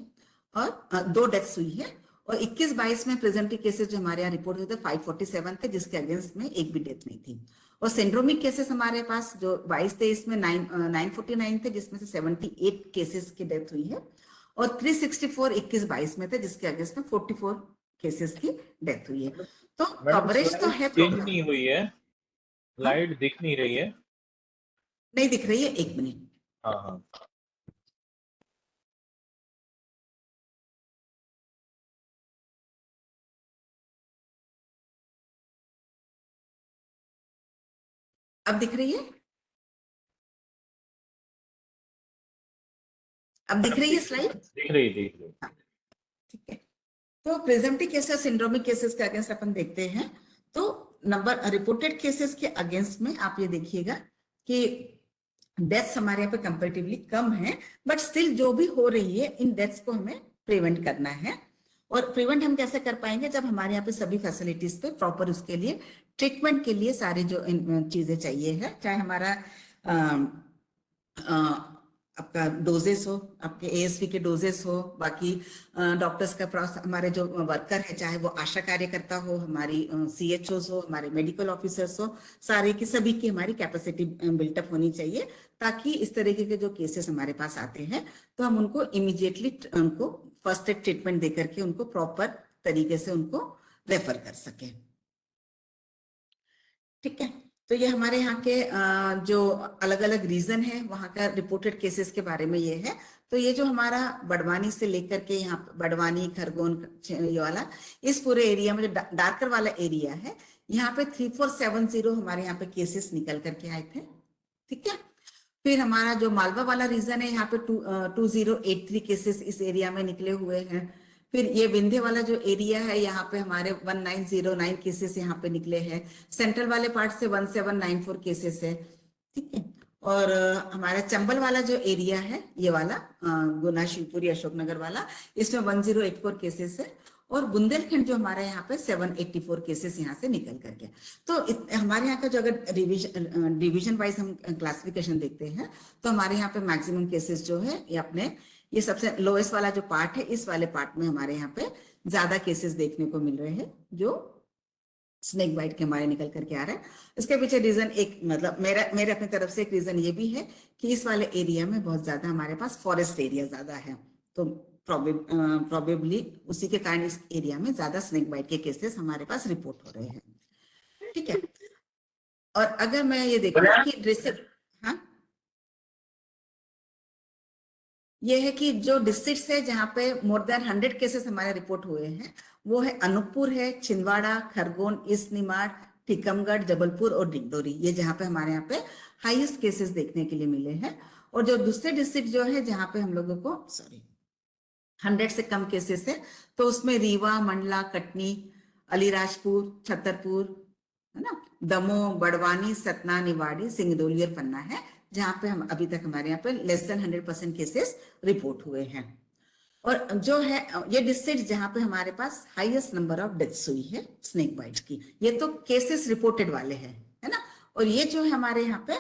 और 2 डेथ्स हुई है। और 21-22 में प्रेजेंटिव केसेस जो हमारे यहाँ रिपोर्ट हुए थे 547 थे, जिसके अगेंस्ट में एक भी डेथ नहीं थी। और सिंड्रोमिक केसेस हमारे पास जो 22-23 में 949 थे, जिसमें से 78 केसेस की डेथ हुई है, और 364 21-22 में थे, जिसके अगेंस्ट में 44 केसेस की डेथ हुई है। तो कवरेज तो है चेंज नहीं हुई है, हाँ? स्लाइड दिख नहीं रही है। नहीं दिख रही है, 1 मिनट। हाँ हाँ, अब दिख रही है, अब दिख रही है स्लाइड? दिख रही। ठीक है। तो प्रिजम्पटिव केसेस, सिंड्रोमिक केसेस के अगेंस्ट अपन देखते हैं, तो नंबर रिपोर्टेड केसेस के अगेंस्ट में आप ये देखिएगा कि डेथ्स हमारे यहाँ पे कंपेरेटिवली कम है, बट स्टिल जो भी हो रही है इन डेथ्स को हमें प्रिवेंट करना है। और प्रिवेंट हम कैसे कर पाएंगे, जब हमारे यहाँ पे सभी फैसिलिटीज पे प्रॉपर उसके लिए ट्रीटमेंट के लिए सारी जो चीजें चाहिए है, चाहे हमारा आपका डोजेस हो, आपके एएसवी के डोजेस हो, बाकी डॉक्टर्स का हमारे जो वर्कर है, चाहे वो आशा कार्यकर्ता हो, हमारी सीएचओस हो, हमारे मेडिकल ऑफिसर्स हो, सारे की सभी की हमारी कैपेसिटी बिल्टअप होनी चाहिए, ताकि इस तरीके के जो केसेस हमारे पास आते हैं तो हम उनको इमीडिएटली उनको फर्स्ट एड ट्रीटमेंट देकर के उनको प्रॉपर तरीके से उनको रेफर कर सके। ठीक है। तो ये हमारे यहाँ के जो अलग अलग रीजन है वहाँ का रिपोर्टेड केसेस के बारे में ये है। तो ये जो हमारा बड़वानी से लेकर के यहाँ बड़वानी, खरगोन, ये वाला, इस पूरे एरिया में जो डार्कर वाला एरिया है, यहाँ पे 3470 हमारे यहाँ पे केसेस निकल करके आए थे। ठीक है। फिर हमारा जो मालवा वाला रीजन है, यहाँ पे 2083 केसेस इस एरिया में निकले हुए हैं। फिर ये विंध्य वाला जो एरिया है, यहाँ पे हमारे 1909 केसेस यहाँ पे निकले हैं। सेंट्रल वाले पार्ट से 1794 केसेस है। ठीक है। और हमारा चंबल वाला जो एरिया है, ये वाला गुना, शिवपुरी, अशोकनगर वाला, इसमें 1084 केसेस है। और बुंदेलखंड जो हमारे यहाँ पे 784 केसेस यहाँ से निकल कर गया। तो हमारे यहाँ का जो अगर डिवीजन वाइज हम क्लासिफिकेशन देखते हैं, तो हमारे यहाँ पे मैक्सिमम केसेस जो है ये अपने, ये सबसे लोएस्ट वाला जो पार्ट है, इस वाले पार्ट में हमारे यहाँ पे ज्यादा केसेस देखने को मिल रहे हैं जो स्नेक बाइट के हमारे निकल करके आ रहा है। इसके पीछे रीजन एक, मतलब मेरे अपनी तरफ से एक रीजन ये भी है कि इस वाले एरिया में बहुत ज्यादा हमारे पास फॉरेस्ट एरिया ज्यादा है, तो प्रोबेबली उसी के कारण इस एरिया में ज्यादा स्नेक बाइट के केसेस हमारे पास रिपोर्ट हो रहे हैं। ठीक है। और अगर मैं ये देखूं कि डिस्ट्रिक्ट, हाँ, ये है कि जो डिस्ट्रिक्ट है जहाँ पे मोर देन 100 केसेस हमारे रिपोर्ट हुए हैं, वो है अनूपपुर है, छिंदवाड़ा, खरगोन, ईस्ट निमाड़, टीकमगढ़, जबलपुर और डिंडोरी, ये जहाँ पे हमारे यहाँ पे हाईएस्ट केसेस देखने के लिए मिले हैं। और जो दूसरे डिस्ट्रिक्ट जो है जहाँ पे हम लोगों को 100 से कम केसेस है, तो उसमें रीवा, मंडला, कटनी, अलीराजपुर, छतरपुर, है ना, दमोह, बड़वानी, सतना, निवाड़ी, सिंगरौली और पन्ना है, जहाँ पे हम अभी तक हमारे यहाँ पे लेस देन 100% केसेस रिपोर्ट हुए हैं। और जो है ये डिस्ट्रिक्ट जहाँ पे हमारे पास हाईएस्ट नंबर ऑफ डेथ्स हुई है स्नेक बाइट की, ये तो केसेस रिपोर्टेड वाले हैं, है ना। और ये जो है हमारे यहाँ पे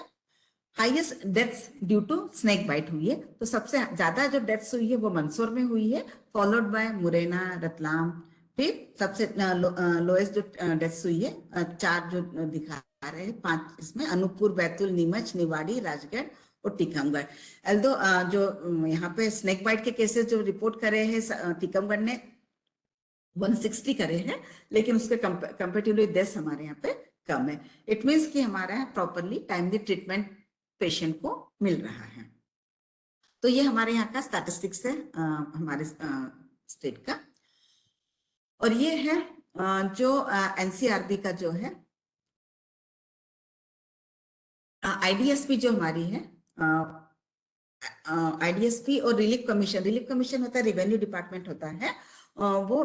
highest deaths due to snake bite हुई है, तो सबसे ज्यादा जो डेथ्स हुई है वो मंदसौर में हुई है, फॉलोड बाय मुरैना, रतलाम, फिर सबसे लोएस्ट जो डेथ्स हुई है, 4 जो दिखा रहे हैं, 5 इसमें अनूपपुर, बैतूल, नीमच, निवाड़ी, राजगढ़ और टीकमगढ़। एल्दो जो यहाँ पे स्नेक बाइट के केसेस जो रिपोर्ट करे हैं टीकमगढ़ ने 160 करे हैं, लेकिन उसके कंपेरेटिवली डेथ्स हमारे यहाँ पे कम है। इट मीन्स कि हमारे यहाँ प्रॉपरली टाइमली ट्रीटमेंट पेशेंट को मिल रहा है। तो ये हमारे यहाँ का स्टैटिस्टिक्स है हमारे स्टेट का। और ये है जो एनसीआरबी का जो है आईडीएसपी जो हमारी है, आईडीएसपी और रिलीफ कमीशन होता है, रेवेन्यू डिपार्टमेंट होता है, वो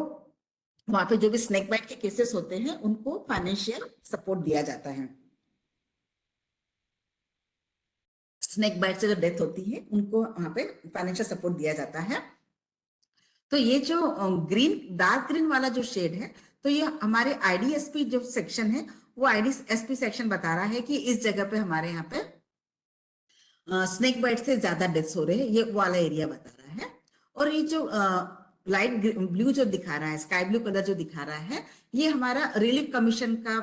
वहां पे जो भी स्नेक बाइट के केसेस होते हैं उनको फाइनेंशियल सपोर्ट दिया जाता है। स्नेक बाइट से जो डेथ होती है उनको वहां पे फाइनेंशियल सपोर्ट दिया जाता है। तो ये जो ग्रीन, डार्क ग्रीन वाला जो शेड है, तो ये हमारे आईडीएसपी जो सेक्शन है, वो आईडीएसपी सेक्शन बता रहा है कि इस जगह पे हमारे यहाँ पे स्नेक बाइट से ज्यादा डेथ्स हो रहे हैं, ये वाला एरिया बता रहा है। और ये जो लाइट ब्लू जो दिखा रहा है, स्काई ब्लू कलर जो दिखा रहा है, ये हमारा रिलीफ कमीशन का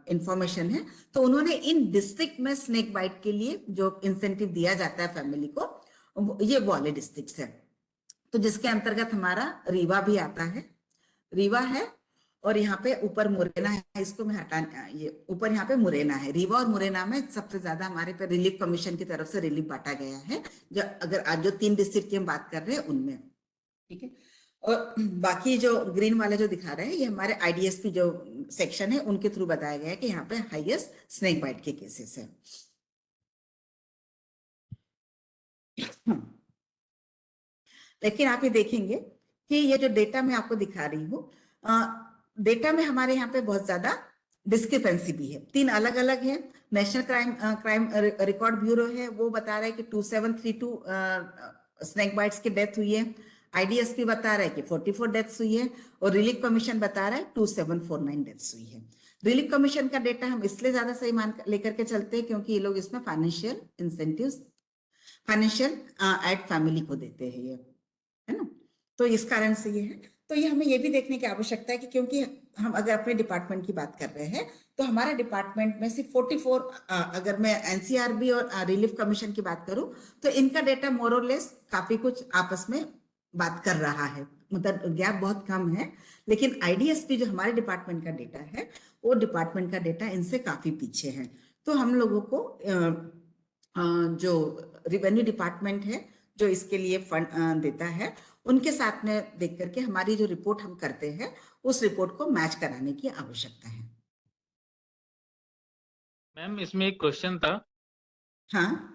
इंफॉर्मेशन है। तो उन्होंने इन डिस्ट्रिक्ट में स्नेक बाइट के लिए जो इंसेंटिव दिया जाता है फैमिली को, ये वाले डिस्ट्रिक्ट है। तो जिसके अंतर्गत हमारा रीवा भी आता है, रीवा है, और यहाँ पे ऊपर मुरैना है, इसको मैं हटा, ये ऊपर यहाँ पे मुरैना है। रीवा और मुरैना में सबसे ज्यादा हमारे पे रिलीफ कमीशन की तरफ से रिलीफ बांटा गया है, जो अगर आज जो 3 डिस्ट्रिक्ट की हम बात कर रहे हैं उनमें। ठीक है। और बाकी जो ग्रीन वाले जो दिखा रहे हैं, ये हमारे आईडीएसपी जो सेक्शन है उनके थ्रू बताया गया है कि यहाँ पे हाईएस्ट स्नेक बाइट के केसेस है। लेकिन आप ये देखेंगे कि ये जो डेटा मैं आपको दिखा रही हूँ, डेटा में हमारे यहाँ पे बहुत ज्यादा डिस्क्रिपेंसी भी है। 3 अलग अलग है। नेशनल क्राइम रिकॉर्ड ब्यूरो है, वो बता रहा है कि 2732 स्नेक बाइट्स की डेथ हुई है। आईडीएसपी बता रहा है कि 44 डेथ्स हुई है, और रिलीफ कमीशन बता रहा है 2749 डेथ्स हुई है। रिलीफ कमीशन का डेटा हम इसलिए ज्यादा सही मान लेकर के चलते हैं क्योंकि ये लोग इसमें financial incentives, financial aid family को देते हैं, ये है ना। तो इस कारण से ये है। तो ये हमें ये भी देखने की आवश्यकता है कि क्योंकि हम अगर अपने डिपार्टमेंट की बात कर रहे हैं, तो हमारा डिपार्टमेंट में सिर्फ 44, अगर मैं एनसीआरबी और रिलीफ कमीशन की बात करूं, तो इनका डेटा मोर और लेस काफी कुछ आपस में बात कर रहा है, मतलब गैप बहुत कम है। लेकिन आईडीएसपी जो हमारे डिपार्टमेंट का डेटा है, वो डिपार्टमेंट का डेटा इनसे काफी पीछे है। तो हम लोगों को जो रेवेन्यू डिपार्टमेंट है जो इसके लिए फंड देता है, उनके साथ में देख करके हमारी जो रिपोर्ट हम करते हैं, उस रिपोर्ट को मैच कराने की आवश्यकता है। मैम इसमें एक क्वेश्चन था। हाँ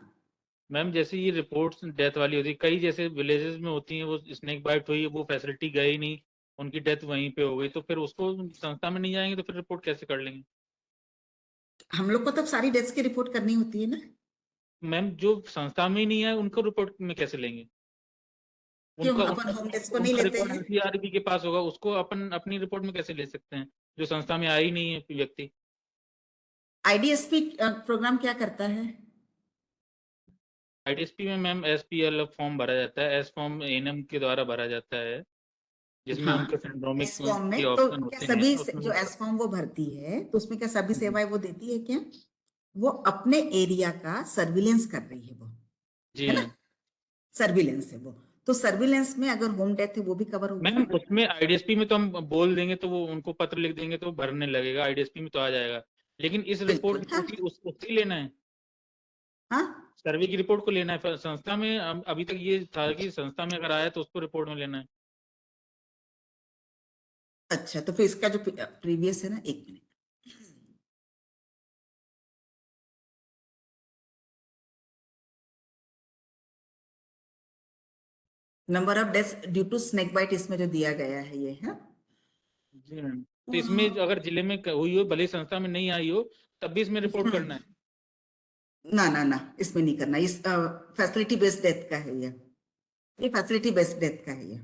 मैम जैसे ये रिपोर्ट्स डेथ वाली होती है, कई जैसे विलेजेस में होती हैं, वो स्नेक बाइट हुई, वो फैसिलिटी गई नहीं, उनकी डेथ वहीं पे हो गई, तो फिर उसको संस्था में नहीं जाएंगे तो फिर रिपोर्ट कैसे कर लेंगे? हम लोग को तब सारी डेथ्स की रिपोर्ट करनी होती है ना। मैम जो संस्था में ही नहीं है उनको रिपोर्ट में कैसे लेंगे? क्यों उनका अपन होम डेस्क को नहीं उनका लेते रिपोर्ट हैं? एनसीआरबी के पास होगा, उसको अपन अपनी रिपोर्ट में कैसे ले सकते हैं जो संस्था में आया ही नहीं है व्यक्ति? आईडीएसपी प्रोग्राम क्या करता है? आईडीएसपी में मैम एसपीएल फॉर्म भरा जाता है, एस फॉर्म एएनएम के द्वारा भरा जाता है, जिसमें हाँ, उनके सिंड्रोमिक एस फॉर्म के में तो ऑप्शन क्या होते हैं सभी उसमें जो एस फॉर्म वो भरती है तो उसमें क्या सभी जी सेवाएं वो देती है क्या? वो अपने एरिया का सर्विलेंस कर रही है वो, है ना? मैम। सर्विलेंस है वो। तो सर्विलेंस में अगर होम डेथ है वो भी कवर होगी मैम ना? उसमें आईडीएसपी में तो हम बोल देंगे तो वो उनको पत्र लिख देंगे तो भरने लगेगा, आईडीएसपी में तो आ जाएगा, लेकिन इस बिल्कुल, रिपोर्ट में हाँ उसी लेना है, हाँ। सर्वे की रिपोर्ट को लेना है। संस्था में अभी तक ये था कि संस्था में अगर आया तो उसको रिपोर्ट में लेना है। अच्छा, तो फिर इसका जो प्रीवियस है ना, एक minute, number of deaths due to snake bite इसमें जो दिया गया है ये है। जी मैम। तो इसमें अगर जिले में हुई हो, भले ही संस्था में नहीं आई हो, तब भी इसमें रिपोर्ट करना है? ना ना ना, इसमें नहीं करना। इस फैसिलिटी बेस्ड डेथ का है ये फैसिलिटी बेस्ड डेथ का है ये।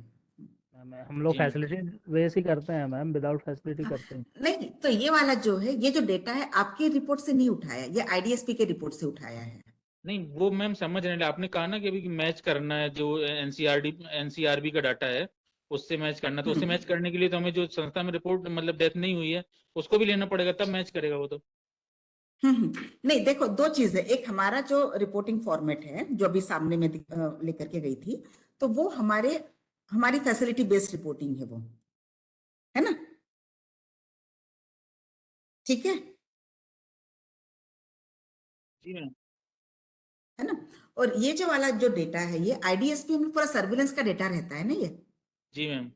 हम लोग जी मैम। फैसिलिटी बेस ही करते हैं मैम, विदाउट फैसिलिटी हाँ, करते हैं। नहीं तो ये वाला जो है, ये जो डेटा है आपकी रिपोर्ट से नहीं उठाया, ये आईडीएसपी के रिपोर्ट से उठाया है। नहीं वो मैम समझ रहे हैं, आपने कहा ना कि अभी मैच करना है जो एनसीआरबी का डाटा है उससे मैच करना, तो उससे मैच करने के लिए तो हमें जो संस्था में रिपोर्ट मतलब डेथ नहीं हुई है उसको भी लेना पड़ेगा, तब मैच करेगा वो तो। नहीं देखो, दो चीजें, एक हमारा जो रिपोर्टिंग फॉर्मेट है जो अभी सामने में लेकर के गई थी, तो वो हमारी फैसिलिटी बेस्ड रिपोर्टिंग है वो, है ना? ठीक है जी मैम। है ना? और ये जो वाला जो डेटा है ये आईडीएसपी में पूरा सर्विलेंस का डेटा रहता है ना ये। जी मैम।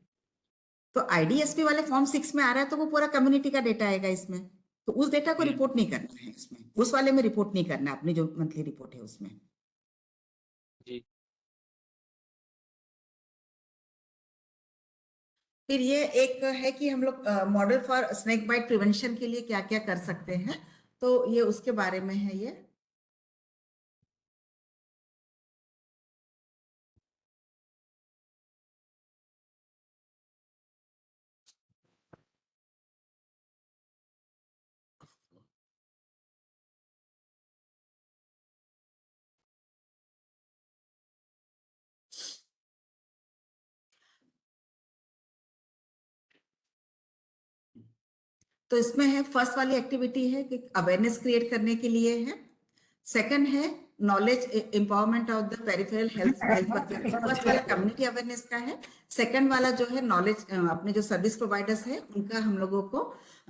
तो आईडीएसपी वाले फॉर्म 6 में आ रहा है तो वो पूरा कम्युनिटी का डेटा आएगा इसमें। तो उस डेटा को जी रिपोर्ट नहीं करना है इसमें, उस वाले में रिपोर्ट नहीं करना है, अपनी जो मंथली रिपोर्ट है उसमें। जी। फिर ये एक है कि हम लोग model for snake bite prevention के लिए क्या क्या कर सकते हैं, तो ये उसके बारे में है ये। तो इसमें है, फर्स्ट वाली एक्टिविटी है कि अवेयरनेस क्रिएट करने के लिए है। सेकंड है knowledge empowerment of the peripheral health worker. First वाला कम्युनिटी अवेयरनेस का है। सेकंड वाला जो है नॉलेज, अपने जो सर्विस प्रोवाइडर्स है उनका हम लोगों को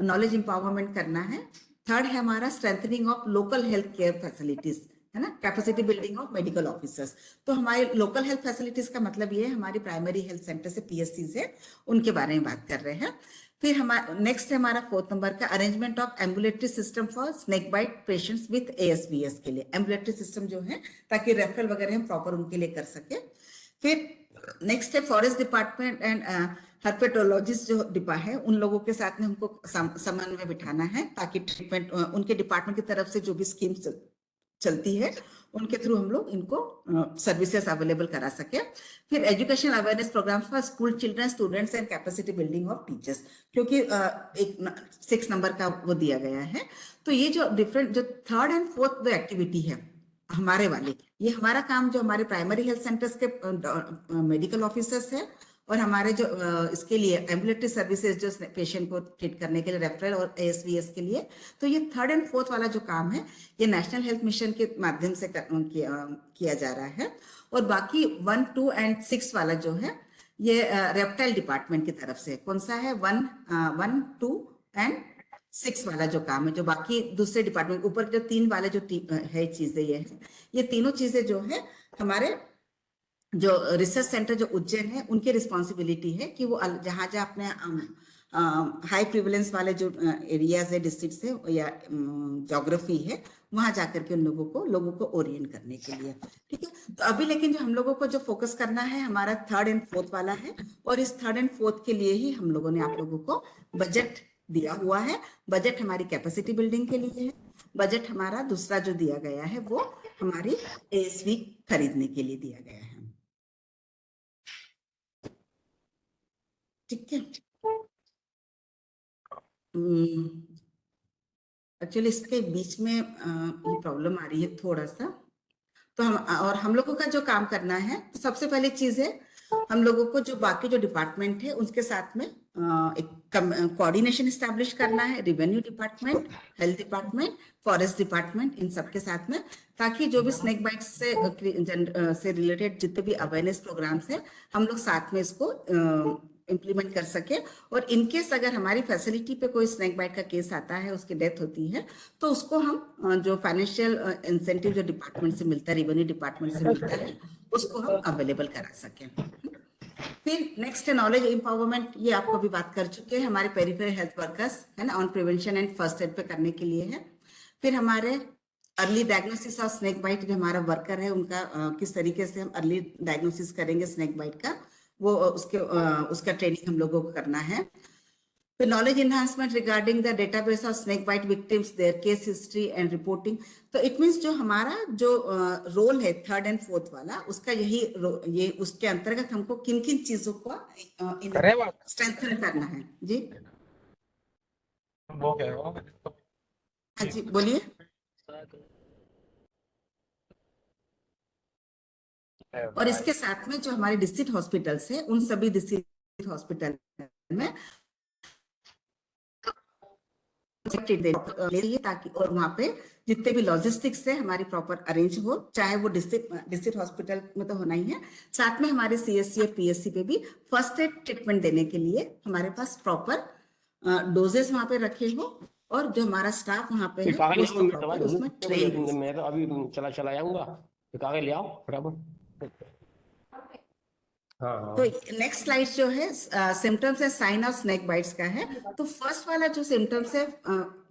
नॉलेज एम्पावरमेंट करना है। थर्ड है हमारा strengthening of local health care facilities, है ना, capacity building of medical officers. तो हमारे लोकल हेल्थ फैसिलिटीज का मतलब ये है हमारी प्राइमरी हेल्थ सेंटर से पीएससी से उनके बारे में बात कर रहे हैं। फिर हमारा नेक्स्ट है हमारा 4th नंबर का arrangement of ambulatory system for snake bite patients with ASBS के लिए एम्बुलेटरी सिस्टम जो है, ताकि रेफरल वगैरह हम प्रॉपर उनके लिए कर सके। फिर नेक्स्ट है फॉरेस्ट डिपार्टमेंट एंड हर्पेटोलॉजिस्ट जो डिपा है उन लोगों के साथ में हमको समन्वय बिठाना है, ताकि ट्रीटमेंट उनके डिपार्टमेंट की तरफ से जो भी स्कीम चलती है उनके थ्रू हम लोग इनको सर्विसेज अवेलेबल करा सके। फिर education awareness program for school children students and capacity building of teachers, क्योंकि एक 6 नंबर का वो दिया गया है। तो ये जो डिफरेंट जो थर्ड एंड फोर्थ जो एक्टिविटी है हमारे वाले, ये हमारा काम जो हमारे प्राइमरी हेल्थ सेंटर्स के मेडिकल ऑफिसर्स है और हमारे जो इसके लिए एम्बुलेटरी सर्विसेज जो पेशेंट को ट्रीट करने के लिए रेफरल और एएसवीएस के लिए, तो ये थर्ड एंड फोर्थ वाला जो काम है ये नेशनल हेल्थ मिशन के माध्यम से किया जा रहा है। और बाकी 1, 2 एंड 6 वाला जो है ये रेप्टाइल डिपार्टमेंट की तरफ से, कौन सा है 1, 2 एंड 6 वाला जो काम है, जो बाकी दूसरे डिपार्टमेंट ऊपर जो 3 वाले जो है चीजें ये तीनों चीजें जो है हमारे जो रिसर्च सेंटर जो उज्जैन है उनकी रिस्पॉन्सिबिलिटी है कि वो जहाँ जहाँ अपने हाई प्रिविलेंस वाले जो एरियाज है, डिस्ट्रिक्ट है या ज्योग्राफी है, वहां जाकर के उन लोगों को ओरिएंट करने के लिए। ठीक है, तो अभी लेकिन जो हम लोगों को जो फोकस करना है हमारा 3rd एंड 4th वाला है, और इस 3rd एंड 4th के लिए ही हम लोगों ने आप लोगों को बजट दिया हुआ है। बजट हमारी कैपेसिटी बिल्डिंग के लिए है, बजट हमारा दूसरा जो दिया गया है वो हमारी ASV खरीदने के लिए दिया गया है। ठीक है। एक्चुअली इसके बीच में ये प्रॉब्लम आ रही है थोड़ा सा, तो हम लोगों का जो काम करना है, तो सबसे पहली चीज है हम लोगों को जो बाकी जो डिपार्टमेंट है उनके साथ में एक कोऑर्डिनेशन एस्टैब्लिश करना है, revenue department, health department, forest department, इन सबके साथ में, ताकि जो भी स्नेक बाइट से रिलेटेड जितने भी अवेयरनेस प्रोग्राम्स है हम लोग साथ में इसको इम्प्लीमेंट कर सके। और इनकेस अगर हमारी फैसिलिटी पे कोई स्नेक बाइट का केस आता है, उसकी डेथ होती है, तो उसको हम जो फाइनेंशियल इंसेंटिव जो डिपार्टमेंट से मिलता है, रेवेन्यू डिपार्टमेंट से मिलता है, उसको हम अवेलेबल करा सकें। फिर नेक्स्ट है नॉलेज एम्पावरमेंट, ये आपको भी बात कर चुके हैं, हमारे पेरिफेरल हेल्थ वर्कर्स है ना, on prevention and first aid पे करने के लिए है। फिर हमारे early diagnosis of snake bite, जो हमारा वर्कर है उनका किस तरीके से हम अर्ली डायग्नोसिस करेंगे स्नेक बाइट का, वो उसका ट्रेनिंग हम लोगों को करना है। फिर knowledge enhancement regarding the database of snake bite victims, their case history and reporting. तो इट मींस जो हमारा जो रोल है 3rd and 4th वाला, उसका ये उसके अंतर्गत हमको किन किन चीजों को स्ट्रेंथन करना है। जी वो क्या है? हाँ जी बोलिए। और इसके साथ में जो हमारे डिस्ट्रिक्ट हॉस्पिटल्स है, उन सभी डिस्ट्रिक्ट हॉस्पिटल में ताकि और वहाँ पे जितने भी लॉजिस्टिक्स है हमारी प्रॉपर अरेंज हो, चाहे वो डिस्ट्रिक्ट हॉस्पिटल में तो होना ही है, साथ में हमारे CSC और PSC पे भी फर्स्ट एड ट्रीटमेंट देने के लिए हमारे पास प्रॉपर डोजेस वहाँ पे रखे हो, और जो हमारा स्टाफ वहाँ पे है उसमें ट्रेन हो। मैं तो अभी चला आऊंगा, कागज ले आओ फटाफट। हाँ। तो नेक्स्ट स्लाइड जो है सिम्टम्स है साइन ऑफ स्नेक बाइट्स का है। तो फर्स्ट वाला जो सिम्टम्स है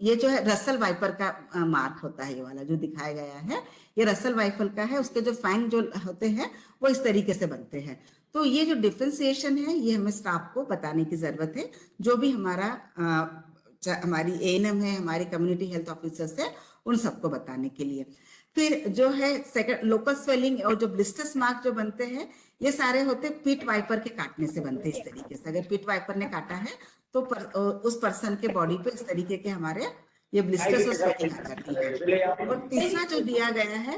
ये जो है रसल वाइपर का मार्क होता है, ये वाला जो दिखाया गया है ये रसल वाइपर का है। उसके जो फैंग जो होते हैं वो इस तरीके से बनते हैं। तो ये जो डिफरेंशिएशन है ये हमें स्टाफ को बताने की जरूरत है, जो भी हमारी ANM है, हमारे कम्युनिटी हेल्थ ऑफिसर्स है, उन सबको बताने के लिए। फिर जो है सेकंड लोकल स्वेलिंग और जो ब्लिस्टर्स मार्क जो बनते हैं, ये सारे होते पिट वाइपर के काटने से बनते हैं। इस तरीके से अगर पिट वाइपर ने काटा है तो उस पर्सन के बॉडी पे इस तरीके के हमारे ये ब्लिस्टर्स और स्वेलिंग आ जाती है। और तीसरा जो दिया गया है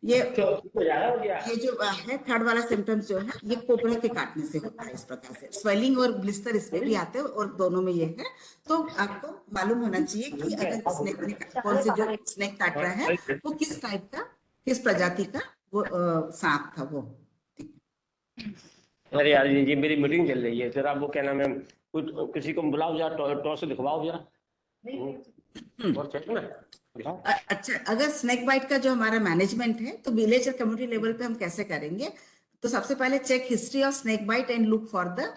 ये जो है 3rd वाला सिम्टम्स जो है ये कोबरा के काटने से होता है। इस प्रकार से स्वेलिंग और ब्लिस्टर इसमें भी आते हैं और दोनों में ये है। तो आपको मालूम होना चाहिए कि अगर स्नेक ने कौन से जो स्नेक काट रहा है वो किस टाइप का, किस प्रजाति का वो सांप था वो। अरे यार ये मेरी मीटिंग चल रही है, जरा वो क्या नाम है, किसी को बुलाओ जरा, टॉस से दिखवाओ जरा। और चेक ना दिखाओ। अच्छा, अगर स्नेक बाइट का जो हमारा मैनेजमेंट है तो विलेज और कम्युनिटी लेवल पे हम कैसे करेंगे? तो सबसे पहले check history of snake bite and look for the,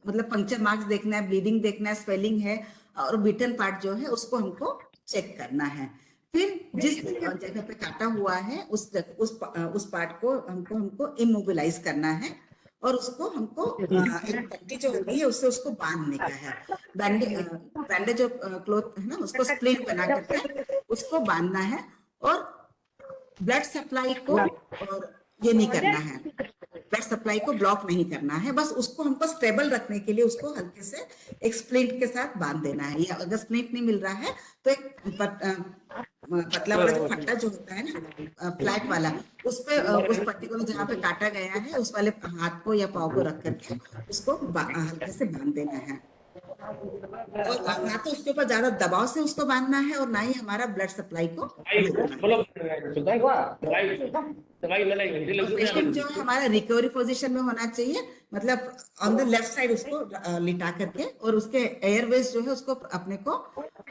मतलब पंक्चर मार्क्स देखना है, ब्लीडिंग देखना है, स्वेलिंग है और बिटन पार्ट जो है उसको हमको चेक करना है। फिर जिस जगह पे काटा हुआ है उस पार्ट को हमको इमोबिलाइज करना है और उसको हमको एक पट्टी जो होती है उससे उसको बांधने का है। बैंडेज जो क्लॉथ है ना उसको स्प्लिट बना करके उसको बांधना है और ब्लड सप्लाई को और ये नहीं करना है, ब्लड सप्लाई को ब्लॉक नहीं करना है, बस उसको हमको स्टेबल रखने के लिए उसको हल्के से एक स्प्लिंट के साथ बांध देना है। या अगर स्प्लिंट नहीं मिल रहा है तो एक पतला वाला जो फट्टा जो होता है ना फ्लैट वाला, उस पे उस पर्टिकुलर जहाँ पे काटा गया है उस वाले हाथ को या पाव को रख करके उसको हल्के से बांध देना है। और ना तो उसके ऊपर ज्यादा दबाव से उसको बांधना है और ना ही हमारा ब्लड सप्लाई को पेशेंट जो है हमारा रिकवरी पोजीशन में होना चाहिए, मतलब ऑन द लेफ्ट साइड उसको लिटा करके और उसके एयरवेज जो है उसको अपने को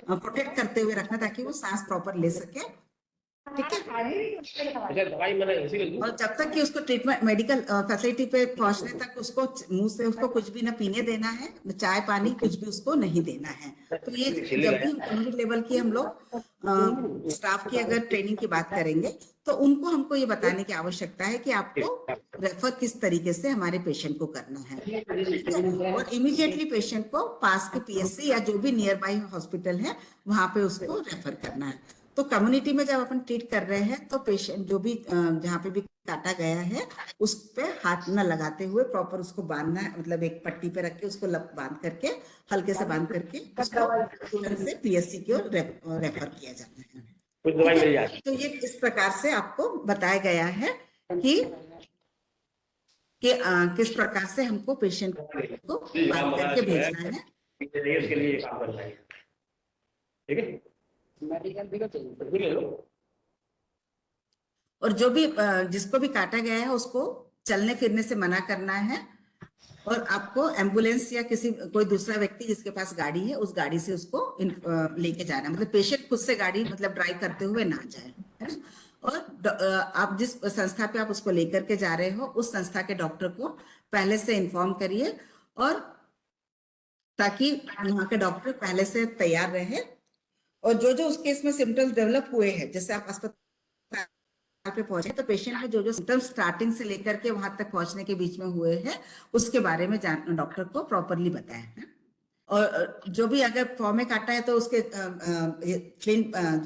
प्रोटेक्ट करते हुए रखना ताकि वो सांस प्रॉपर ले सके। ठीक है। और जब तक कि उसको ट्रीटमेंट मेडिकल फैसिलिटी पे पहुंचने तक उसको मुंह से उसको कुछ भी ना पीने देना है, न चाय पानी कुछ भी उसको नहीं देना है। तो ये जब भी कम्युनिटी लेवल की हम लोग स्टाफ की अगर ट्रेनिंग की बात करेंगे तो उनको हमको ये बताने की आवश्यकता है कि आपको रेफर किस तरीके से हमारे पेशेंट को करना है और इमीडिएटली पेशेंट को पास के PSC या जो भी नियर बाई हॉस्पिटल है वहां पे उसको रेफर करना है। तो कम्युनिटी में जब अपन ट्रीट कर रहे हैं तो पेशेंट जो भी जहाँ पे भी काटा गया है उस पे हाथ न लगाते हुए प्रॉपर उसको बांधना है, मतलब एक पट्टी पे रख के उसको बांध करके हल्के से बांध करके उसको तुरंत से पीएससी की ओर रेफर किया जाता है। कुछ दवाई मिल जाए। तो ये इस प्रकार से आपको बताया गया है कि किस प्रकार से हमको पेशेंट को बांध करके भेजना है। इसके लिए काम करना है, ठीक है। मेडिकल और जो भी जिसको भी काटा गया है उसको चलने फिरने से मना करना है और आपको एम्बुलेंस या किसी कोई दूसरा व्यक्ति जिसके पास गाड़ी है उस गाड़ी से उसको लेके जाना है, मतलब पेशेंट खुद से गाड़ी मतलब ड्राइव करते हुए ना जाए, है ना। और आप जिस संस्था पे आप उसको लेकर के जा रहे हो उस संस्था के डॉक्टर को पहले से इन्फॉर्म करिए और ताकि वहाँ के डॉक्टर पहले से तैयार रहे और जो जो उस केस में सिम्टम्स डेवलप हुए हैं, जैसे आप अस्पताल पे पहुंचे तो पेशेंट में जो जो सिम्टम्स स्टार्टिंग से लेकर के वहां तक पहुंचने के बीच में हुए हैं उसके बारे में डॉक्टर को प्रॉपरली बताया है। और जो भी अगर फॉर्म में काटा है तो उसके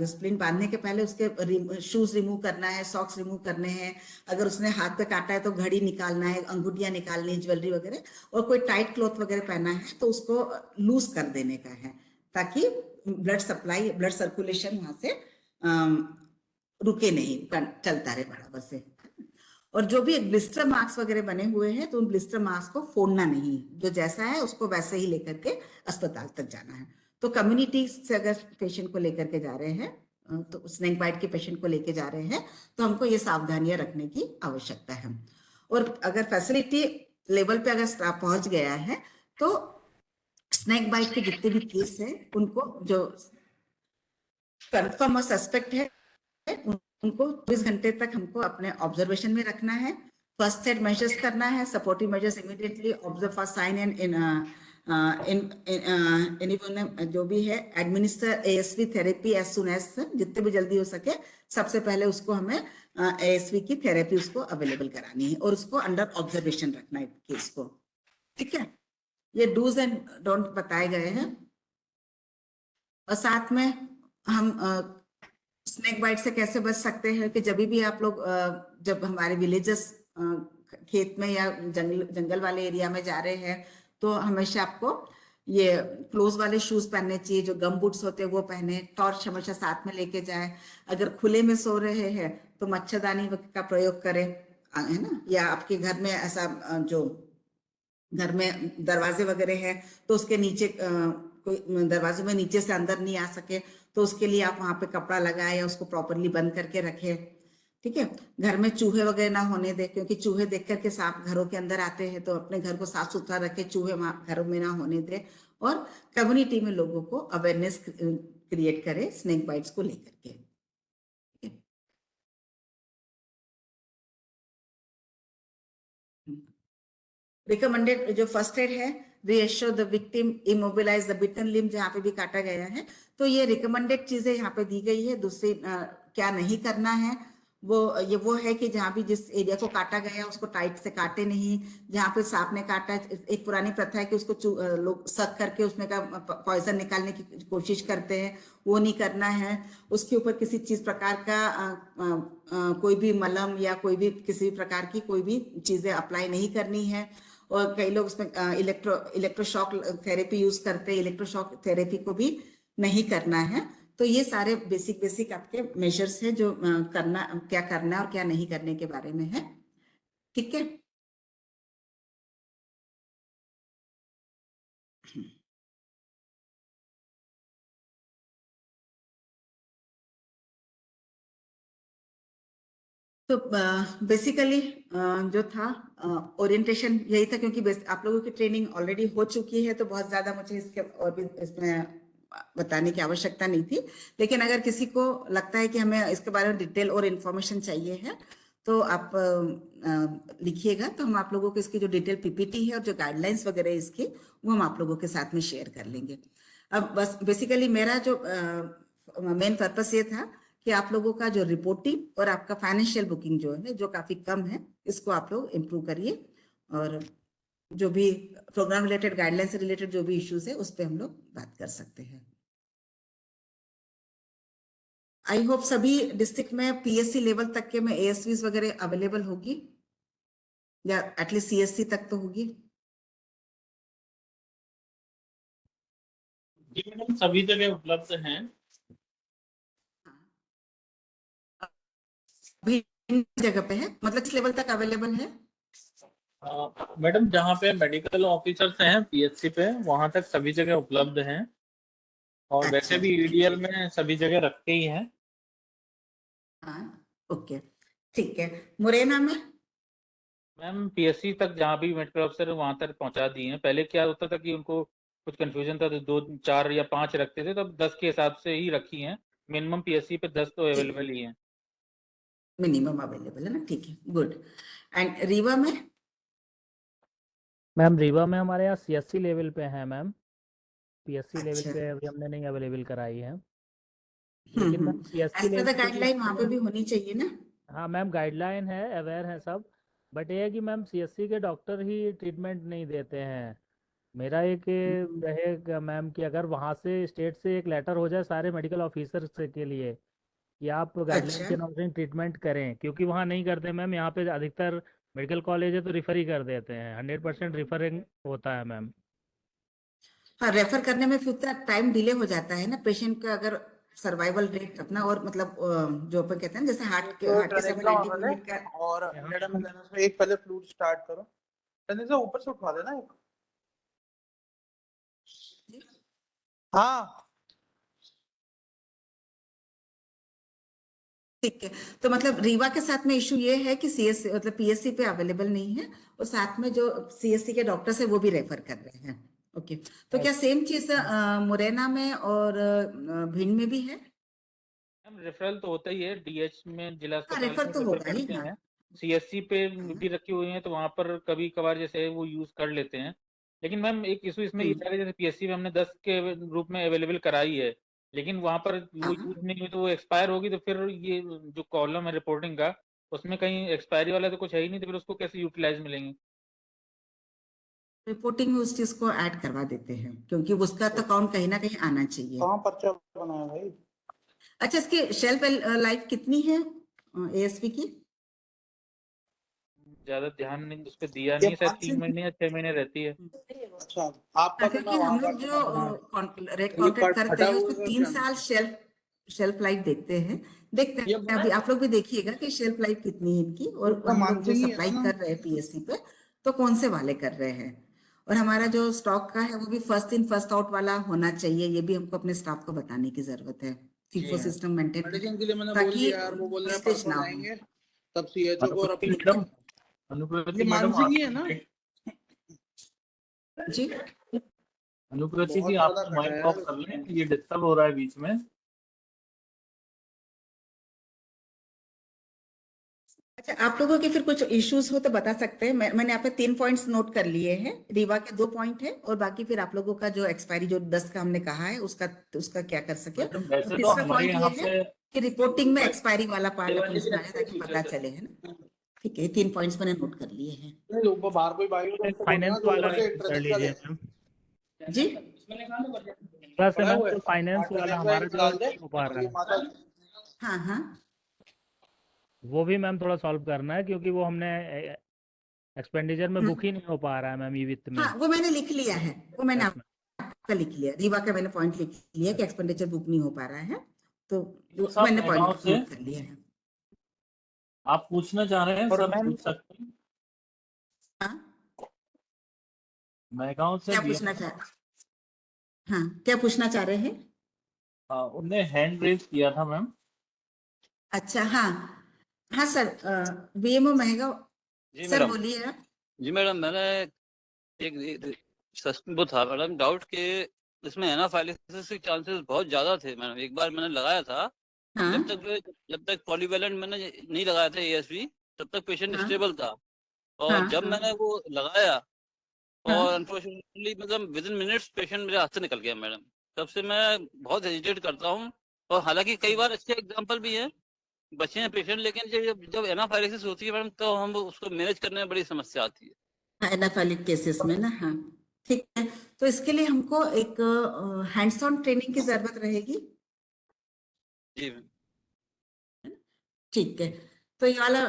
स्प्लिंट बांधने के पहले उसके शूज रिमूव करना है, सॉक्स रिमूव करने हैं। अगर उसने हाथ पे काटा है तो घड़ी निकालना है, अंगूठियां निकालनी है, ज्वेलरी वगैरह, और कोई टाइट क्लॉथ वगैरह पहना है तो उसको लूज कर देने का है ताकि ब्लड सप्लाई, ब्लड सर्कुलेशन वहां से रुके नहीं, चलता रहे बराबर से। और जो भी ब्लिस्टर मार्क्स वगैरह बने हुए हैं तो उन ब्लिस्टर मार्क्स को फोड़ना नहीं, जो जैसा है उसको वैसे ही लेकर के अस्पताल तक जाना है। तो कम्युनिटी से अगर पेशेंट को लेकर के जा रहे हैं तो स्नेक बाइट के पेशेंट को लेकर जा रहे हैं तो हमको ये सावधानियां रखने की आवश्यकता है। और अगर फैसिलिटी लेवल पे अगर स्टाफ पहुंच गया है तो स्नेक बाइट के जितने भी केस है उनको जो कंफर्म और सस्पेक्ट है उनको 24 घंटे तक हमको अपने ऑब्जर्वेशन में रखना है, फर्स्ट एड मेजर्स करना है, supportive measures immediately observe for sign and in जो भी है administer ASV therapy as soon as, जितने भी जल्दी हो सके सबसे पहले उसको हमें एएसवी की थेरेपी उसको अवेलेबल करानी है और उसको अंडर ऑब्जर्वेशन रखना है केस को, ठीक है। ये डूज एंड डोंट बताए गए हैं। और साथ में हम स्नेक बाइट से कैसे बच सकते हैं कि जब भी आप लोग जब हमारे विलेजेस खेत में या जंगल वाले एरिया में जा रहे हैं तो हमेशा आपको ये क्लोज वाले शूज पहनने चाहिए, जो गम बूट्स होते हैं वो पहने, टॉर्च हमेशा साथ में लेके जाए। अगर खुले में सो रहे हैं तो मच्छरदानी का प्रयोग करें, है ना। या आपके घर में ऐसा जो घर में दरवाजे वगैरह है तो उसके नीचे कोई दरवाजे में नीचे से अंदर नहीं आ सके तो उसके लिए आप वहां पे कपड़ा लगाए या उसको प्रॉपरली बंद करके रखें, ठीक है। घर में चूहे वगैरह ना होने दे, क्योंकि चूहे देख करके सांप घरों के अंदर आते हैं, तो अपने घर को साफ सुथरा रखे, चूहे घरों में ना होने दे। और कम्युनिटी में लोगों को अवेयरनेस क्रिएट करे स्नेक बाइट्स को लेकर के। रिकमेंडेड जो फर्स्ट एड है, reassure the victim, immobilise the bitten limb, जहाँ पे भी काटा गया है तो ये रिकमेंडेड चीजें यहाँ पे दी गई है। दूसरी क्या नहीं करना है वो है कि जहाँ भी जिस एरिया को काटा गया उसको टाइट से काटे नहीं। जहाँ पे सांप ने काटा, एक पुरानी प्रथा है कि उसको लोग सक करके उसमें का पॉइजन निकालने की कोशिश करते हैं, वो नहीं करना है। उसके ऊपर किसी चीज प्रकार का कोई भी मलम या कोई भी किसी भी प्रकार की कोई भी चीजें अप्लाई नहीं करनी है। और कई लोग उसमें इलेक्ट्रोशॉक थेरेपी यूज करते हैं, इलेक्ट्रोशॉक थेरेपी को भी नहीं करना है। तो ये सारे बेसिक आपके मेजर्स हैं जो क्या करना है और क्या नहीं करने के बारे में है, ठीक है। तो बेसिकली जो था ओरिएंटेशन यही था, क्योंकि आप लोगों की ट्रेनिंग ऑलरेडी हो चुकी है तो बहुत ज्यादा मुझे इसके और भी इसमें बताने की आवश्यकता नहीं थी। लेकिन अगर किसी को लगता है कि हमें इसके बारे में डिटेल और इन्फॉर्मेशन चाहिए है तो आप लिखिएगा, तो हम आप लोगों को इसकी जो डिटेल पीपीटी है और जो गाइडलाइंस वगैरह इसकी वो हम आप लोगों के साथ में शेयर कर लेंगे। अब बस बेसिकली मेरा जो मेन पर्पस ये था कि आप लोगों का जो रिपोर्टिंग और आपका फाइनेंशियल बुकिंग जो है जो काफी कम है, इसको आप लोग इम्प्रूव करिए। और जो भी प्रोग्राम रिलेटेड गाइडलाइन से रिलेटेड जो भी इश्यूज है उस पर हम लोग बात कर सकते हैं। आई होप सभी डिस्ट्रिक्ट में पीएससी लेवल तक के में एएसवीज वगैरह अवेलेबल होगी, या एटलीस्ट सीएससी तक तो होगी। जी मैडम, सभी जगह उपलब्ध हैं। अभी इन जगह पे है, मतलब किस लेवल तक अवेलेबल है? मैडम, जहाँ पे मेडिकल ऑफिसर्स हैं पीएचसी पे, वहां तक सभी जगह उपलब्ध हैं। और अच्छा, वैसे भी ठीक ईडीएल है। में सभी जगह रखते ही हैं। हाँ, ओके, ठीक है। मुरैना में? मैम पीएससी तक जहाँ भी मेडिकल ऑफिसर है वहां तक पहुंचा दिए हैं। पहले क्या होता था कि उनको कुछ कंफ्यूजन था तो 2 4 या 5 रखते थे, तो अब 10 के हिसाब से ही रखी हैं। मिनिमम पीएससी पे 10 तो ठीक, अवेलेबल ही हैं। मिनिमम अवेलेबल है ना, ठीक है, गुड। एंड रीवा में? मैम रीवा में हमारे यहाँ सीएससी लेवल पे है मैम, पीएससी लेवल अच्छा, पे अभी हमने नहीं अवेलेबल कराई है। लेकिन मैम सीएससी एज पर लेवल द पे भी गाइडलाइन वहां पे हमारे, भी होनी चाहिए ना। हाँ मैम गाइडलाइन है, अवेयर है सब, बट ये है कि मैम सीएससी के डॉक्टर ही ट्रीटमेंट नहीं देते हैं। मेरा एक रहेगा मैम कि अगर वहाँ से स्टेट से एक लेटर हो जाए सारे मेडिकल ऑफिसर के लिए कि आप गाइडलाइन अच्छा, के अनुसार ट्रीटमेंट करें, क्योंकि वहाँ नहीं करते मैम। यहाँ पे अधिकतर मेडिकल कॉलेज है तो रिफर ही कर देते हैं, 100% रिफरिंग होता है मैम। हाँ, रेफर करने में फिर उतना टाइम डिले हो जाता है ना पेशेंट का, अगर सर्वाइवल रेट अपना, और मतलब जो अपन कहते हैं ना, जैसे तो हार्ट के समय टनिजा 90 वाले मिनट का। और 100 ml लेने से एक पहले फ्लूइड स्टार्ट करो। टनिजा ऊपर से उठवा देना एक। हाँ, ठीक है, तो मतलब रीवा के साथ में इशू ये है कि सीएससी मतलब पीएससी पे अवेलेबल नहीं है, और साथ में जो सीएससी के डॉक्टर्स है वो भी रेफर कर रहे हैं। ओके, तो क्या सेम चीज मुरैना में और भिंड में भी है? मैम रेफरल तो होता ही है, डीएच में जिला हाँ, अस्पताल रेफर में तो रेफर होगा ही, करते हाँ। हैं। सीएससी पे हाँ, भी रखी हुई हैं तो वहां पर कभी कभार जैसे वो यूज कर लेते हैं। लेकिन मैम एक इशू इसमें ये है कि जैसे पीएससी में हमने 10 के रूप में अवेलेबल कराई है, लेकिन वहां पर वो हाँ, यूज नहीं हुई तो वो एक्सपायर होगी, तो फिर ये जो कॉलम है रिपोर्टिंग का उसमें कहीं एक्सपायरी वाला तो कुछ है ही नहीं, तो फिर उसको कैसे यूटिलाइज मिलेंगे? रिपोर्टिंग में उस चीज को ऐड करवा देते हैं, क्योंकि उसका तो काउंट कहीं ना कहीं आना चाहिए। कहाँ पर्चा बनाया भाई? अच्छा, इसकी शेल्फ लाइफ कितनी है एएसपी की? ज्यादा ध्यान नहीं उस पर दिया ये नहीं है, शायद 3 मानसिंह, महीने या 6 महीने रहती है। अच्छा आपका हाँ, तो ना क्योंकि वहाँ हम का लोग तो ना बना है। जो रेट ये कॉन्ट्रैक्ट करते फटा हैं हुआ उसमें है 3 साल शेल्फ लाइफ देखते हैं। देखते ये हैं, अभी आप लोग भी देखिएगा कि शेल्फ लाइफ कितनी है इनकी, और पूरा हम लोग जो मानसिंह ही सप्लाई है ना? कर रहे हैं पीएससी पे, तो कौन से वाले कर रहे हैं। और हमारा जो स्टॉक का है वो भी फर्स्ट इन फर्स्ट आउट वाला होना चाहिए, ये भी हमको अपने स्टाफ को बताने की जरूरत है, फीफो जी सिस्टम मेंटेन मेडिसिन के लिए मैंने बोल ताकि दिया यार, वो बोल रहे हैं वेस्टेज परसों ना हो। जाएंगे तब सीएचओ को, और अनुप्रिया अपनी मैडम, ये अनुप्रिया मैडम मानसिंह ही है आपकी ना? जी, अनुप्रिया जी बहुत ज्यादा आप फटा है माइक ऑफ यार। कर लें, ये डिस्टर्ब हो रहा है बीच में। अच्छा, आप लोगों के फिर कुछ इश्यूज हो तो बता सकते हैं। मैंने यहाँ पे 3 पॉइंट्स नोट कर लिए हैं, रीवा के 2 पॉइंट है, और बाकी फिर आप लोगों का जो एक्सपायरी जो 10 का हमने कहा है उसका क्या कर सके। मैडम और वैसे तो तीसरा हमारे पॉइंट यहाँ ये है पे कि रिपोर्टिंग में एक्सपायरी वाला पार्ट अपन सुनाया ताकि पता चले, है ना। ठीक है, ये 3 पॉइंट्स मैंने नोट कर लिए हैं। नहीं, लोग बाहर कोई बाई हो तो उसको बोल देना फाइनेंस जो वाला ऊपर से कर ट्रेनिंग लीजिए ले। मैम। जी, प्लस पड़ा मैम हुआ है जो फाइनेंस वाला ट्रेनिंग हमारा एक जो डाल दे। नहीं हो पा रहा ये है, माता हाँ, हाँ, वो भी मैम थोड़ा सॉल्व करना है, क्योंकि वो हमने एक्सपेंडिचर में बुक ही नहीं हो पा रहा है मैम, ई वित्त में। हाँ, वो मैंने लिख लिया है, वो मैंने यस मैम। आपका लिख लिया, रीवा का मैंने पॉइंट लिख लिया कि एक्सपेंडिचर बुक नहीं हो पा रहा है, तो वो साहब मैंने महगाओं पॉइंट से नोट कर लिया है। आप पूछना चाह रहे हैं, और सब मैम पूछ सकते हैं। हाँ, महगांव से क्या पूछना बीएम चाह हाँ, क्या पूछना चाह रहे हैं? उनने हैंड रेज किया था मैम। अच्छा, हाँ, हाँ सर, बीएमओ महंगा। जी सर मैडम। बोलिए आप। जी मैडम, मैंने वो था मैडम डाउट कि इसमें एनाफाइलिसिस के चांसेस बहुत ज़्यादा थे मैडम। एक बार मैंने लगाया था, हाँ, जब तक पॉलीवैलेंट मैंने नहीं लगाया था एएसवी, तब तक पेशेंट हाँ, स्टेबल था। हाँ, और जब हाँ, मैंने वो लगाया, हाँ, और अनफॉर्चुनेटली मतलब विद इन मिनट्स पेशेंट मेरे हाथ से निकल गया मैडम। तब से मैं बहुत हेजिटेट करता हूँ। और हालांकि कई बार अच्छे एग्जाम्पल भी हैं, बचे हैं पेशेंट, लेकिन जब एनाफाइलिसिस होती है मैडम तो हम उसको मैनेज करने में बड़ी समस्या आती है। हाँ, एनाफाइलिक केसेस में ना, हाँ, ठीक है। तो इसके लिए हमको एक हैंड्स ऑन ट्रेनिंग की जरूरत रहेगी। जी ठीक है, तो ये वाला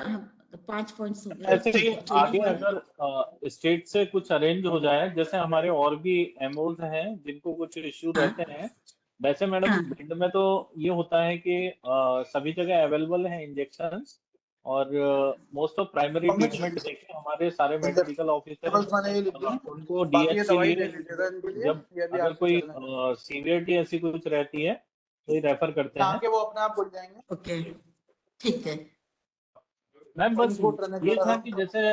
5 पॉइंट्स हो गए। ऐसे ठीक ही है, ट्रेनिंग आगे वाला। अगर स्टेट से कुछ अरेंज हो जाए, जैसे हमारे और भी एमओज हैं जिनको कुछ इश्यू हाँ रहते हैं, वैसे मैडम हाँ भिंड में तो ये होता है कि सभी जगह अवेलेबल है इंजेक्शन, और मोस्ट ऑफ प्राइमरी ट्रीटमेंट देखिए हमारे सारे मेडिकल ऑफिसर बस मैंने ये लिख दिया, उनको बाकी ये डीएच के दवाई ले लिए लीजिएगा इनके लिए, जब ये भी अगर आपके कोई चल रहे हैं, सीवियरिटी ऐसी कुछ रहती है तो ये रेफर करते शाम हैं। के वो अपने आप खुल जाएंगे। ओके, ठीक है। मैम बस इनको ट्रेनिंग ये था करा कि जैसे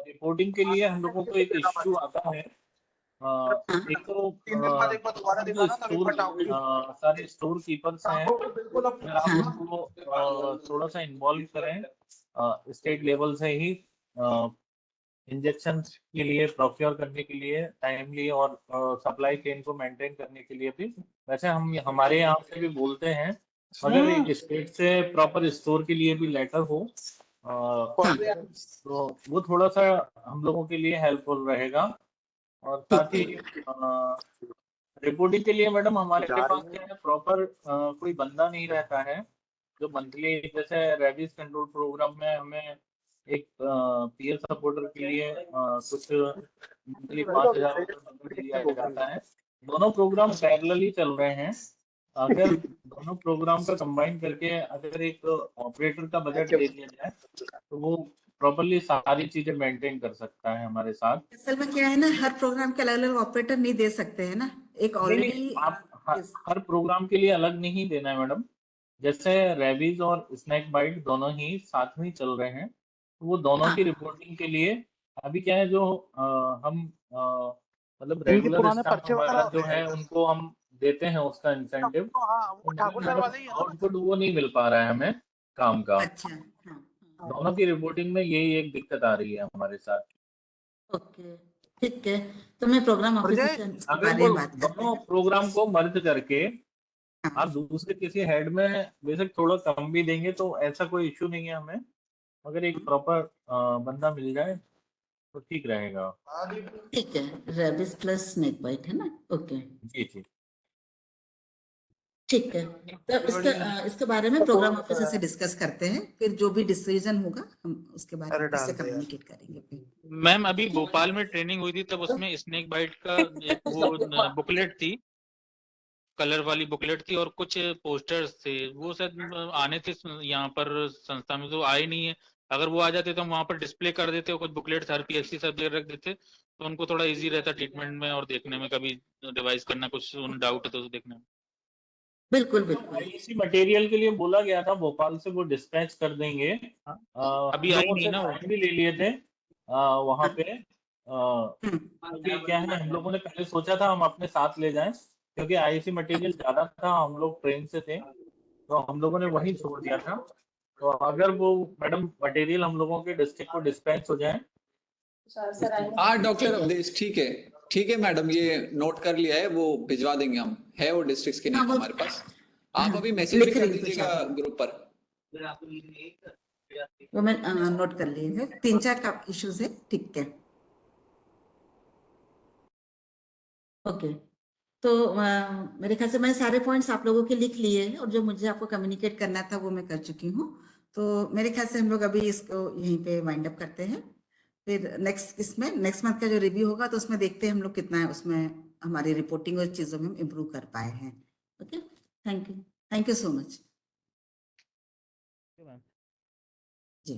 रिपोर्टिंग के लिए हम लोगों को एक इश्यू आता है। एक तो 3 दिन बाद एक बार दोबारा जो दिखाना, तभी स्टोर फटाओगे। सारे स्टोर कीपर्स हैं, शाम को बिल्कुल अब अगर आप हाँ उनको थोड़ा सा इन्वॉल्व करें स्टेट लेवल से ही इंजेक्शन के लिए प्रोक्योर करने के लिए टाइमली, और सप्लाई चेन को मेंटेन करने के लिए भी, वैसे हम हमारे यहाँ से भी बोलते हैं अगर एक स्टेट से प्रॉपर स्टोर के लिए भी लेटर हो हाँ, तो वो थोड़ा सा हम लोगों के लिए हेल्पफुल रहेगा। और साथ ही ठीक है। रिपोर्टिंग के लिए मैडम हमारे पास क्या है, प्रॉपर कोई बंदा नहीं रहता है जो मंथली, जैसे रेबीज कंट्रोल प्रोग्राम में हमें एक पीएल सपोर्टर के लिए कुछ मंथली 5,000 दिया जाता है। दोनों प्रोग्राम पैरेलली चल रहे हैं। अगर दोनों प्रोग्राम का कंबाइन करके अगर एक ऑपरेटर का बजट दे दिया जाए तो वो प्रॉपरली सारी चीजें मेंटेन कर सकता है हमारे साथ। असल में क्या है ना, हर प्रोग्राम के अलग अलग ऑपरेटर नहीं दे सकते हैं ना, एक नहीं नहीं, ऑलरेडी आप हर प्रोग्राम के लिए अलग नहीं देना है मैडम। जैसे रेबीज और स्नैक बाइट दोनों ही साथ में ही चल रहे हैं, तो वो दोनों की हाँ रिपोर्टिंग के लिए अभी क्या है, जो हम मतलब इनके रेगुलर पुराने स्टाफ पर्चे हमारा वगैरह जो है उनको हम देते हैं उसका इंसेंटिव, तो, हाँ तो वो मगर ठाकुर सर मैडम वाले ही है ना। आउटपुट वो नहीं मिल पा रहा है हमें काम का। अच्छा, हाँ दोनों की रिपोर्टिंग में यही एक दिक्कत आ रही है हमारे साथ। ओके, ठीक है, तो मैं प्रोग्राम ऑफिसर ब्रजेश, से इसके अगर बारे वो में बात करते दोनों हैं। प्रोग्राम को मर्ज करके हाँ आप दूसरे किसी हेड में बेशक थोड़ा कम भी देंगे तो ऐसा कोई इश्यू नहीं है हमें, अगर एक प्रॉपर बंदा मिल जाए तो ठीक रहेगा। ठीक है, रेबिस प्लस स्नेक बाइट है ना। ओके, जी जी। ठीक है, तो इसके बारे में प्रोग्राम ऑफिसर से डिस्कस करते हैं, फिर जो भी डिसीजन होगा हम उसके बारे अरे में उससे डाल दे यार। कम्युनिकेट करेंगे फिर। मैम अभी भोपाल में ट्रेनिंग हुई थी तब उसमें स्नेक बाइट का एक वो बुकलेट थी, कलर वाली बुकलेट थी और कुछ पोस्टर्स थे, वो शायद आने थे यहाँ पर संस्था में, तो आए नहीं है। अगर वो आ जाते तो हम वहाँ पर डिस्प्ले कर देते, और कुछ बुकलेट हर पीएचसी सब जगह रख देते तो उनको थोड़ा इजी रहता ट्रीटमेंट में और देखने में, कभी डिवाइस करना कुछ डाउट है तो देखने में। बिल्कुल बिल्कुल। आईसी मटेरियल के लिए बोला गया था भोपाल से, वो डिस्पैच कर देंगे। अभी हम आई लोगों नहीं से ना वो। टाइम भी ले लिए थे वहाँ हाँ, पे, क्योंकि क्या है ना, हम लोगों ने पहले सोचा था हम अपने साथ ले जाएं, क्योंकि आईसी मटेरियल अच्छा, ज्यादा था, हम लोग ट्रेन से थे तो हम लोगों ने वहीं छोड़ दिया था। तो अगर वो मैडम मटेरियल हम लोगों के डिस्ट्रिक्ट को डिस्पैच हो जाए। हाँ डॉक्टर ठीक है। अवधेश, ठीक है मैडम, ये नोट कर लिया है, वो भिजवा देंगे हम, है वो डिस्ट्रिक्ट्स के हाँ नेम वो हमारे पास। आप हाँ, अभी मैसेज भी लिख कर रही हूँ तो दीजिएगा चार, ग्रुप पर। वो मैं नोट कर लिए है, 3-4 का इश्यूज है। ठीक है, ओके, तो मेरे ख्याल से मैं सारे पॉइंट्स आप लोगों के लिख लिए हैं, और जो मुझे आपको कम्युनिकेट करना था वो मैं कर चुकी हूँ। तो मेरे ख्याल से हम लोग अभी इसको यहीं पे वाइंड अप करते हैं, फिर नेक्स्ट मंथ का जो रिव्यू होगा तो उसमें देखते हैं हम लोग कितना है उसमें हमारी रिपोर्टिंग और चीज़ों में हम इम्प्रूव कर पाए हैं। Okay, thank you so much ma'am. Ji.